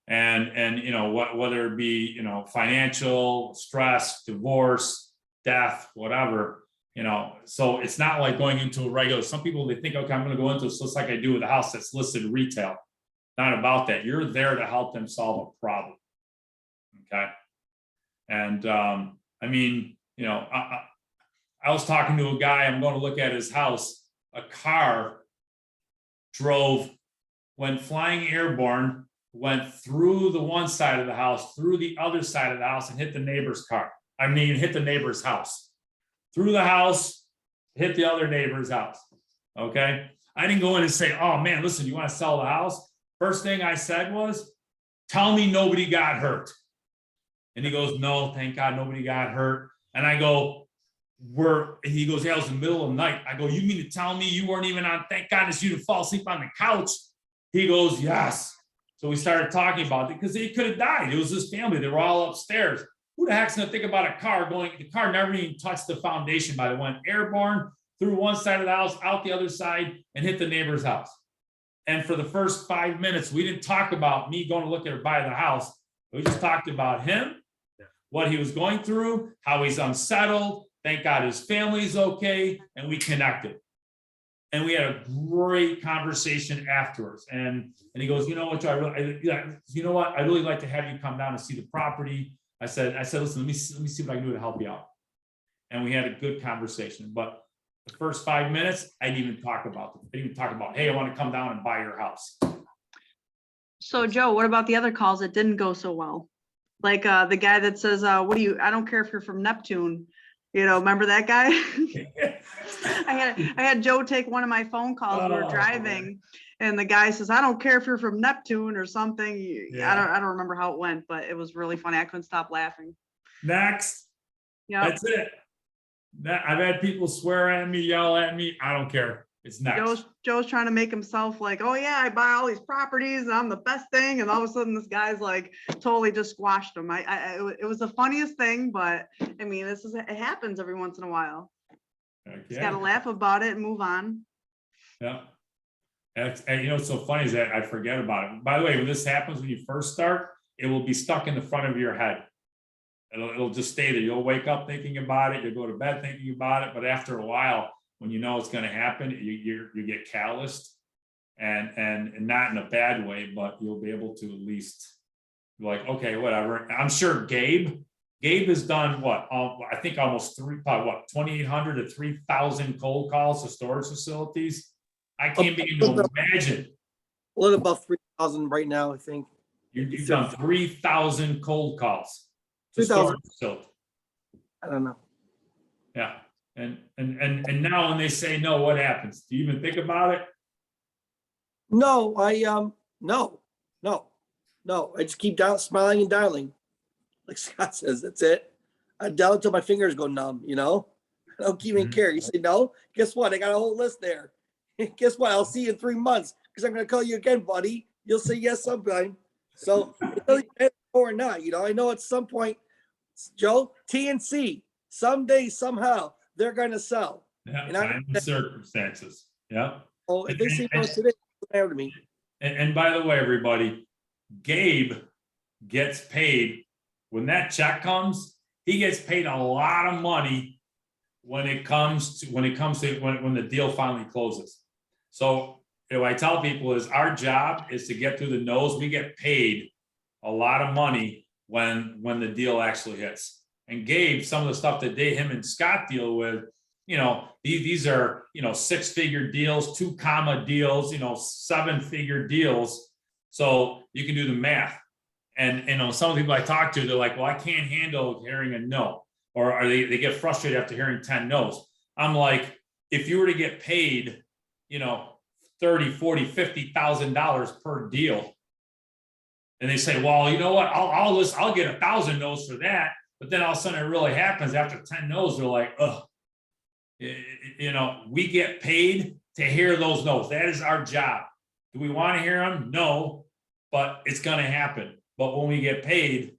And you know, whether it be, you know, financial, stress, divorce, death, whatever, you know, so it's not like going into a regular, some people, they think, okay, I'm going to go into this just like I do with a house that's listed retail. Not about that. You're there to help them solve a problem. Okay. And I mean, you know, I was talking to a guy, I'm going to look at his house. A car went flying airborne, went through the one side of the house, through the other side of the house, and hit the neighbor's car. I mean, hit the neighbor's house. Through the house, hit the other neighbor's house. Okay. I didn't go in and say, oh man, listen, you want to sell the house? First thing I said was, tell me nobody got hurt. And he goes, no, thank God nobody got hurt. And I go, he goes, yeah, it was the middle of the night. I go, you mean to tell me you weren't even on, thank goodness you didn't fall asleep on the couch? He goes, yes. So we started talking about it because he could have died. It was his family. They were all upstairs. Who the heck's gonna think about a car going, the car never even touched the foundation, by the way, went airborne through one side of the house, out the other side, and hit the neighbor's house. And for the first 5 minutes, we didn't talk about me going to look at or buy the house. We just talked about him, what he was going through, how he's unsettled. Thank God his family's okay. And we connected. And we had a great conversation afterwards. And he goes, you know what, Joe, you know what? I'd really like to have you come down and see the property. I said, listen, let me see what I can do to help you out. And we had a good conversation. But the first 5 minutes, I didn't even talk about it. I didn't even talk about, hey, I want to come down and buy your house. So Joe, what about the other calls that didn't go so well? Like the guy that says, I don't care if you're from Neptune. You know, remember that guy? I had Joe take one of my phone calls. We were driving and the guy says, I don't care if you're from Neptune or something. Yeah. I don't remember how it went, but it was really funny. I couldn't stop laughing. Next. Yeah. That's it. I've had people swear at me, yell at me. I don't care. It's next. Joe's trying to make himself like, oh yeah, I buy all these properties and I'm the best thing. And all of a sudden this guy's like totally just squashed him. It was the funniest thing, but I mean, it happens every once in a while. Just gotta laugh about it and move on. Yeah. And you know, what's so funny is that I forget about it. By the way, when this happens, when you first start, it will be stuck in the front of your head. It'll just stay there. You'll wake up thinking about it. You'll go to bed thinking about it. But after a while, when you know it's going to happen, you get calloused, and not in a bad way, but you'll be able to at least be like, okay, whatever. I'm sure Gabe has done what? I think almost 2,800 to 3,000 cold calls to storage facilities. I can't begin to imagine. A little above 3,000 right now, I think. You've done 3,000 cold calls to 3,000. storage facilities. I don't know. Yeah. And now when they say no, what happens? Do you even think about it? No, no. I just keep smiling and dialing. Like Scott says, that's it. I dial until my fingers go numb, you know? I don't even care. You say no, guess what? I got a whole list there. Guess what? I'll see you in 3 months because I'm going to call you again, buddy. You'll say yes sometime. So or not, you know, I know at some point Joe, TNC, someday, somehow, they're gonna sell. Yeah, And I- time and circumstances. Yeah. Oh, if they see those today, it's matter to me. And by the way, everybody, Gabe gets paid when that check comes. He gets paid a lot of money when it comes to when the deal finally closes. So what I tell people is our job is to get through the nose. We get paid a lot of money when the deal actually hits. And Gabe, some of the stuff that him and Scott deal with, these are, 6-figure deals, 2-comma deals, 7-figure deals. So you can do the math. And, some of the people I talk to, they're like, well, I can't handle hearing a no, or they get frustrated after hearing 10 no's. I'm like, if you were to get paid, $30, $40, $50,000 per deal, and they say, well, you know what, I'll get 1,000 no's for that. But then all of a sudden it really happens after 10 no's, they're like, ugh, we get paid to hear those no's. That is our job. Do we want to hear them? No, but it's going to happen. But when we get paid,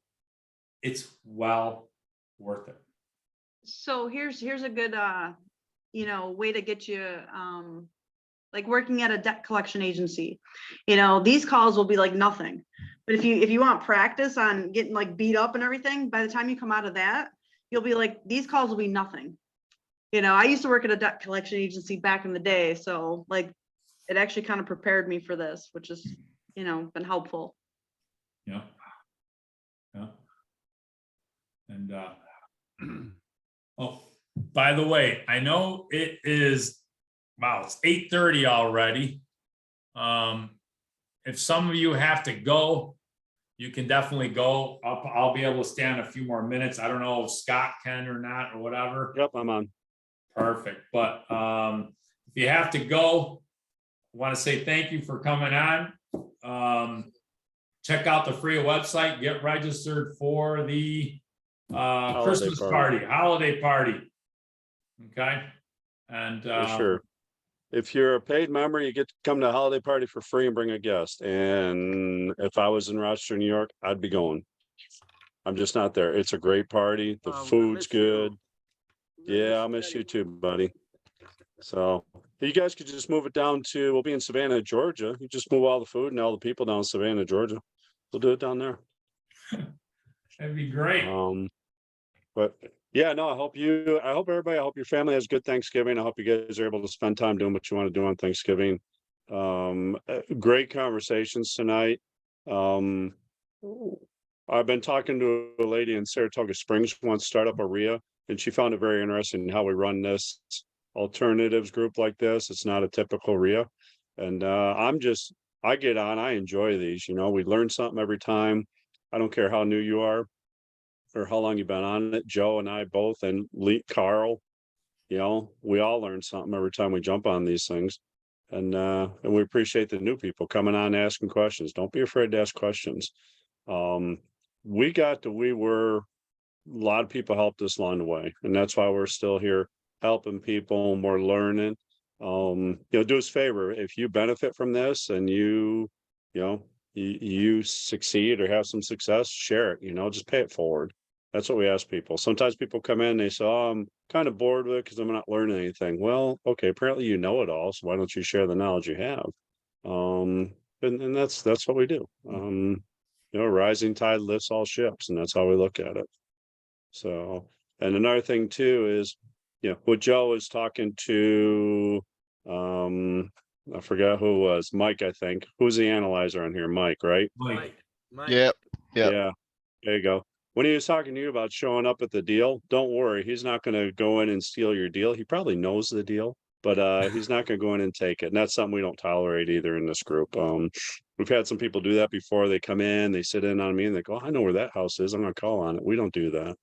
it's well worth it. So here's a good, way to get you, like working at a debt collection agency. These calls will be like nothing. But if you want practice on getting like beat up and everything, by the time you come out of that, you'll be like, these calls will be nothing. I used to work at a debt collection agency back in the day. So like, it actually kind of prepared me for this, which has, been helpful. Yeah. Yeah. And, oh, by the way, I know it is, wow, it's 8:30 already. If some of you have to go, you can definitely go. I'll be able to stay on a few more minutes. I don't know if Scott can or not or whatever. Yep, I'm on. Perfect. But if you have to go, I want to say thank you for coming on. Check out the FFREIA website, get registered for the Christmas holiday party. Okay. And For sure. If you're a paid member, you get to come to a holiday party for free and bring a guest. And if I was in Rochester, New York, I'd be going. I'm just not there. It's a great party. The food's good. Yeah, I'll miss you too, buddy. So you guys could just move it down to, we'll be in Savannah, Georgia. You just move all the food and all the people down in Savannah, Georgia. We'll do it down there. That'd be great. But yeah, no, I hope everybody, I hope your family has good Thanksgiving. I hope you guys are able to spend time doing what you want to do on Thanksgiving. Great conversations tonight. I've been talking to a lady in Saratoga Springs who wants to start up a REIA, and she found it very interesting how we run this alternatives group like this. It's not a typical REIA. And I get on, I enjoy these, we learn something every time. I don't care how new you are or how long you've been on it. Joe and I both, and Carl, we all learn something every time we jump on these things. And we appreciate the new people coming on, asking questions. Don't be afraid to ask questions. A lot of people helped us along the way, and that's why we're still here helping people, and we're learning. Do us a favor, if you benefit from this and you succeed or have some success, share it, just pay it forward. That's what we ask people. Sometimes people come in, they say, oh, I'm kind of bored with it because I'm not learning anything. Well, okay, apparently you know it all, so why don't you share the knowledge you have? And that's what we do. Rising tide lifts all ships, and that's how we look at it. So, and another thing too is, what Joe was talking to, I forgot who it was, Mike, I think. Who's the analyzer on here? Mike, right? Mike. Yep. Yeah, there you go. When he was talking to you about showing up at the deal, don't worry, he's not going to go in and steal your deal. He probably knows the deal, but he's not going to go in and take it. And that's something we don't tolerate either in this group. We've had some people do that before. They come in, they sit in on me, and they go, I know where that house is. I'm going to call on it. We don't do that.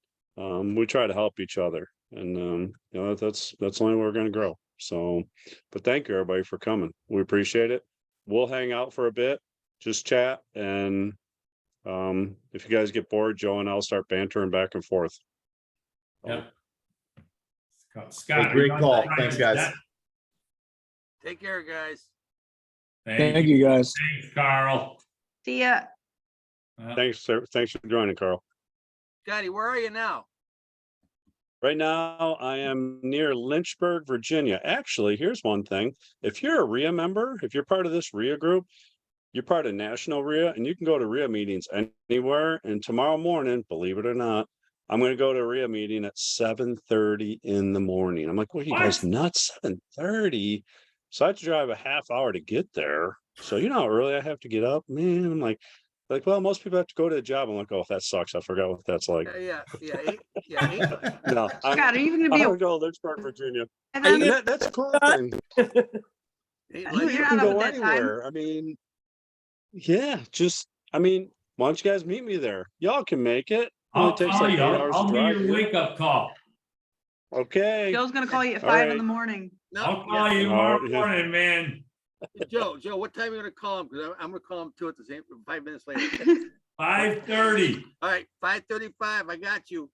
We try to help each other, and that's the only way we're going to grow. So, but thank you everybody for coming. We appreciate it. We'll hang out for a bit, just chat, and if you guys get bored, Joe and I'll start bantering back and forth. Yeah. Scott, Great call. Thanks, guys. Take care, guys. Thank you, guys. Thanks, Carl. See ya. Thanks, sir. Thanks for joining, Carl. Scotty, where are you now? Right now, I am near Lynchburg, Virginia. Actually, here's one thing. If you're a REIA member, if you're part of this REIA group, you're part of National REIA, and you can go to REIA meetings anywhere. And tomorrow morning, believe it or not, I'm going to go to a REIA meeting at 7:30 in the morning. I'm like, well, you guys nuts? 7:30? So I have to drive a half hour to get there. So you know how early I have to get up, man. I'm like, well, most people have to go to a job. I'm like, oh, that sucks. I forgot what that's like. Yeah. No, Scott, are you gonna I'm be? gonna go to Lynchburg, Virginia. And And then, that's a cool thing. You you're can not up go at that time. anywhere. I mean, yeah, I mean, why don't you guys meet me there? Y'all can make it. Only I'll takes call like you. 8 hours to I'll be drive your here. wake-up call. Okay. Joe's gonna call you at All 5 in right. the morning. I'll call you tomorrow Oh, yeah. morning, man. Joe, what time are you gonna call him? Because I'm gonna call him too at the same 5 minutes later. 5:30. All right, 5:35. I got you.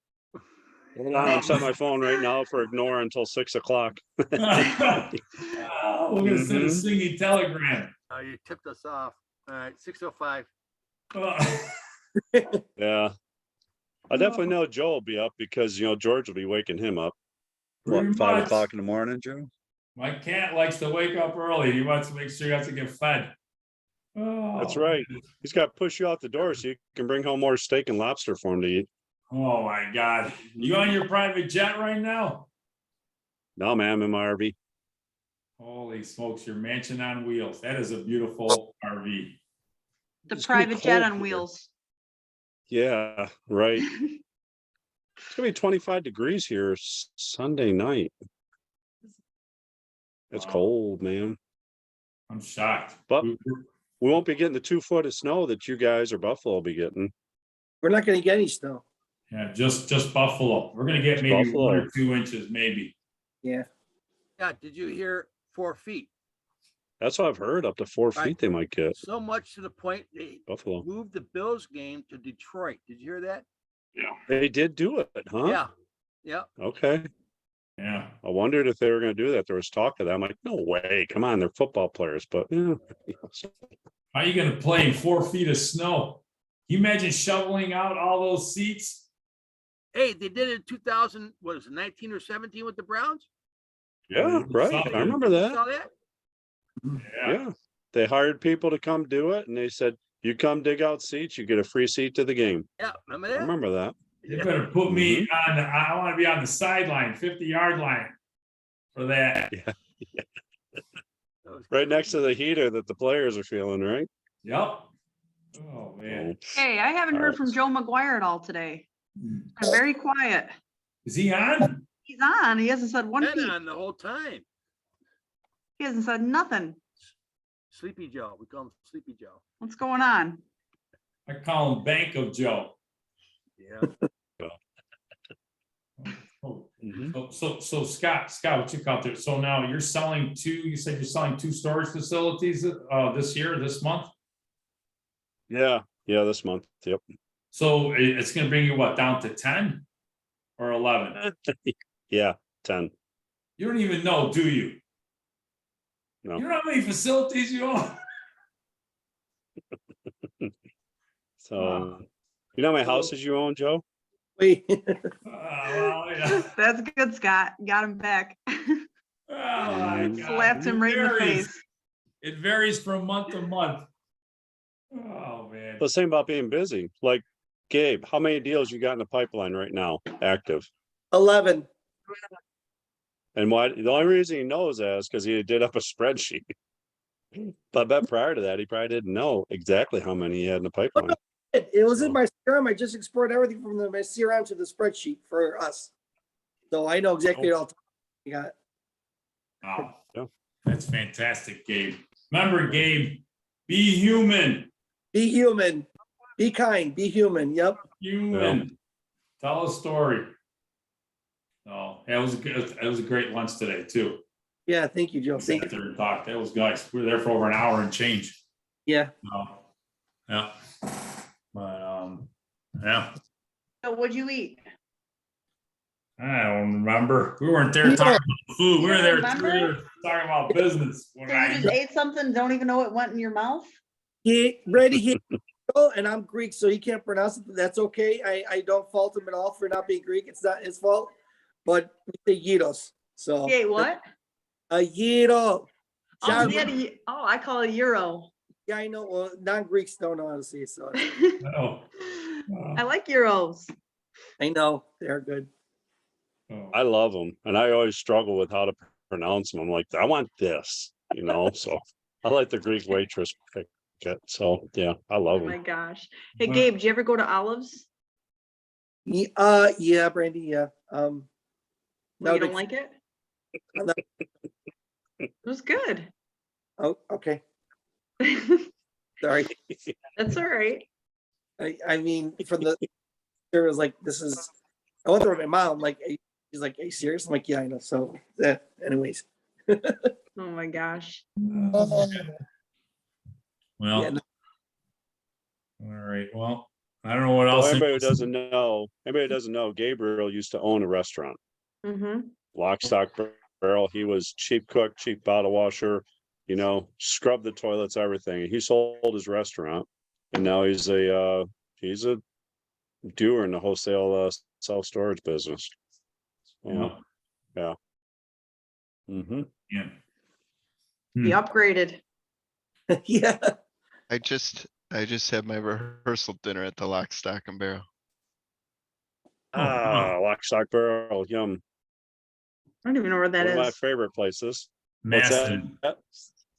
I'm setting my phone right now for ignore until 6 o'clock. We're gonna send a singing telegram. Oh, you tipped us off. All right, 6:05. Yeah. I definitely know Joe will be up because, George will be waking him up. Pretty What, 5 much. o'clock in the morning, Joe? My cat likes to wake up early. He wants to make sure he has to get fed. That's Oh, right. He's got to push you out the door so you can bring home more steak and lobster for him to eat. oh my God. You on your private jet right now? No, man, I'm in my RV. Holy smokes, your mansion on wheels. That is a beautiful RV. The It's gonna be private jet cold on here. wheels. Yeah, right. It's gonna be 25 degrees here Sunday night. It's Wow. cold, man. I'm shocked. But we won't be getting the 2 foot of snow that you guys or Buffalo will be getting. We're not gonna get any snow. Yeah, just Buffalo. We're gonna get maybe Buffalo. 1 or 2 inches, maybe. Yeah. Yeah, did you hear 4 feet? That's what I've heard. Up to 4 Right. feet they might get. So much to the point they Buffalo. moved the Bills game to Detroit. Did you hear that? They did do it, huh? Yeah. Yeah. Okay. Yeah. I wondered if they were going to do that. There was talk of that. I'm like, no way. Come on, they're football players. But yeah. How are you gonna play in 4 feet of snow? Can you imagine shoveling out all those seats? Hey, they did it in 2000, what is it, 19 or 17 with the Browns? Yeah, right. I remember You that. saw that? Yeah. They hired people to come do it, and they said, you come dig out seats, you get a free seat to the game. Yeah, remember I that? remember that. You better put me on I want to be on the sideline, 50-yard line for that. Yeah. Right next to the heater that the players are feeling, right? Yep. Oh man. Hey, I haven't All heard right. from Joe McGuire at all today. Very quiet. Is he on? He's on. He hasn't said one Been peep. on the whole time. He hasn't said nothing. Sleepy Joe. We call him Sleepy Joe. What's going on? I call him Bank of Joe. Yeah. Oh, Mhm. so Scott, what you got there? So now you're selling you said you're selling 2 storage facilities this month? Yeah. Yeah, this month. Yep. So it's gonna bring you what, down to 10 or 11? Yeah, 10. You don't even know, do you? No. You know how many facilities you own? So, you know how many houses you own, Joe? Wait. Well, yeah. That's good, Scott. Got him back. Oh, my God. Slapped him right in the varies. face. It varies from month to month. Oh, man. The same about being busy. Like, Gabe, how many deals you got in the pipeline right now, active? 11. And why? The only reason he knows that is because he did up a spreadsheet. But I bet prior to that, he probably didn't know exactly how many he had in the pipeline. It was in my CRM. I just exported everything from my CRM to the spreadsheet for us. So I know exactly all you got. Wow. Yeah. That's fantastic, Gabe. Remember, Gabe, be human. Be human. Be kind. Be human. Yep. Human. Tell a story. Oh, it was a great lunch today, too. Yeah. Thank you, Joe. Thank Sat you. there and talked. That was nice. We were there for over an hour and change. Yeah. Yeah. But yeah. So what'd you eat? I don't remember. We weren't there talking about food. We were there Remember? talking about business. So you just ate something, don't even know it went in your mouth? He ready. He Euro, and I'm Greek, so he can't pronounce it. That's okay. I don't fault him at all for not being Greek. It's not his fault. But we say gyros. So Yay, what? a gyro. Oh, John, yeah, I call it Euro. yeah, I know. Well, non-Greeks don't know how to say it, so Oh. I like Euros. I know they're good. Oh. I love them, and I always struggle with how to pronounce them. I'm like, I want this, so I like the Greek waitress pick it. So yeah, I love Oh my them. gosh. Hey, Gabe, did you ever go to Olives? Yeah, Brandy, yeah. No, No, you don't they- like it? No. It was good. Oh, okay. Sorry. That's all right. I mean, from the there was like, this is. I went there with my mom. Like, she's like, "Are you serious?" I'm like, "Yeah, I know." So, yeah. Anyways. Oh my gosh. Well, Yeah, no. all right. Well, I don't know what So else. anybody who doesn't know, Gabriel used to own a restaurant, Mm-hmm. lock, stock, barrel. He was cheap cook, cheap bottle washer, scrubbed the toilets, everything. He sold his restaurant, and now he's a doer in the wholesale self-storage business. Wow. Yeah. Mm-hmm. Yeah. He upgraded. Yeah. I just had my rehearsal dinner at the Lock, Stock and Barrel. Lock, stock, barrel, yum. I don't even know where that One of my is. favorite places. What's Maston. that?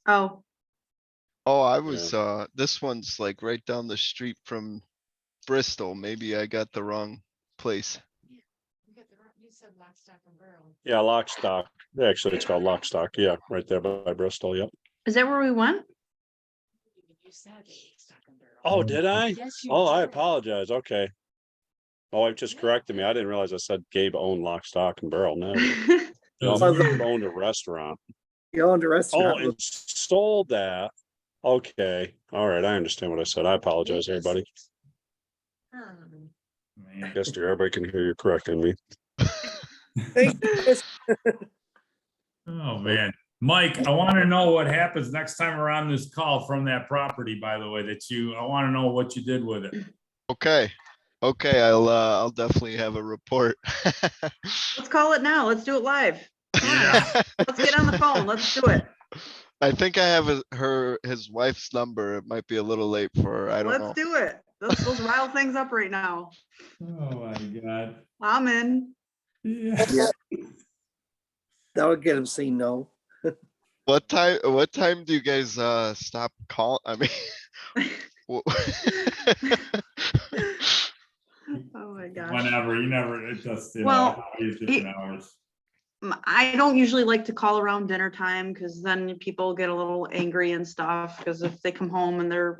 Oh, Oh, I was, this one's like right down the street from Bristol. Maybe I got the wrong place. Yeah, lock, stock. Actually, it's called lock, stock. Yeah, right there by Bristol. Yep. is that where we went? Oh, did I? Oh, I apologize. Okay. Oh, I've just corrected me. I didn't realize I said Gabe owned lock, stock, and barrel. No, no, he owned a restaurant. You owned a Oh, restaurant. and sold that. Okay. All right. I understand what I said. I apologize, everybody. I guess everybody can hear you correcting me. Thank you. Oh, man. Mike, I want to know what happens next time we're on this call from that property, by the way, I want to know what you did with it. Okay. Okay, I'll definitely have a report. Let's call it now. Let's do it live. Come on. Yeah. Let's get on the phone. Let's do it. I think I have his wife's number. It might be a little late for her. I don't know. Let's do it. Let's rile things up right now. Oh, my God. I'm in. Yeah. Yeah. That would get him saying no. What time do you guys stop call? I mean, Oh my gosh. Whenever, it just, Well, it's different hours. I don't usually like to call around dinner time because then people get a little angry and stuff because if they come home and they're,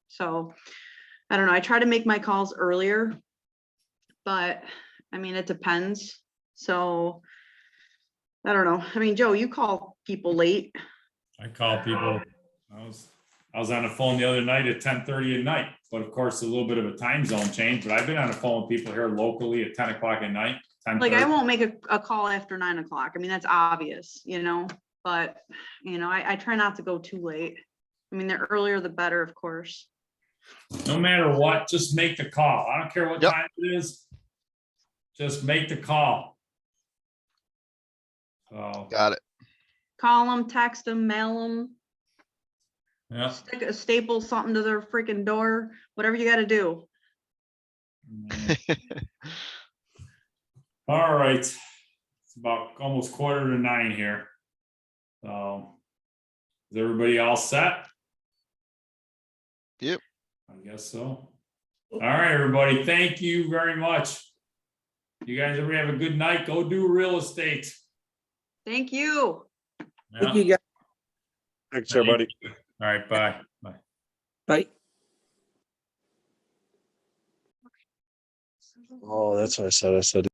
so I don't know. I try to make my calls earlier, but I mean, it depends. So I don't know. I mean, Joe, you call people late. I call people, I was on the phone the other night at 10:30 at night, but of course, a little bit of a time zone change, but I've been on the phone with people here locally at 10 o'clock at night. Like 10:30. I won't make a call after 9 o'clock. I mean, that's obvious, but I try not to go too late. I mean, the earlier the better, of course. No matter what, just make the call. I don't care what Yep. time it is. Just make the call. So, got it. Call them, text them, mail them, yeah. stick a staple something to their freaking door, whatever you got to do. All right. It's about almost 8:45 here. So is everybody all set? Yep. I guess so. All right, everybody. Thank you very much. You guys ever have a good night? Go do real estate. Thank you. Thank Yeah. you, guys. Thanks, everybody. All right, bye. Bye. Bye. Oh, that's what I said.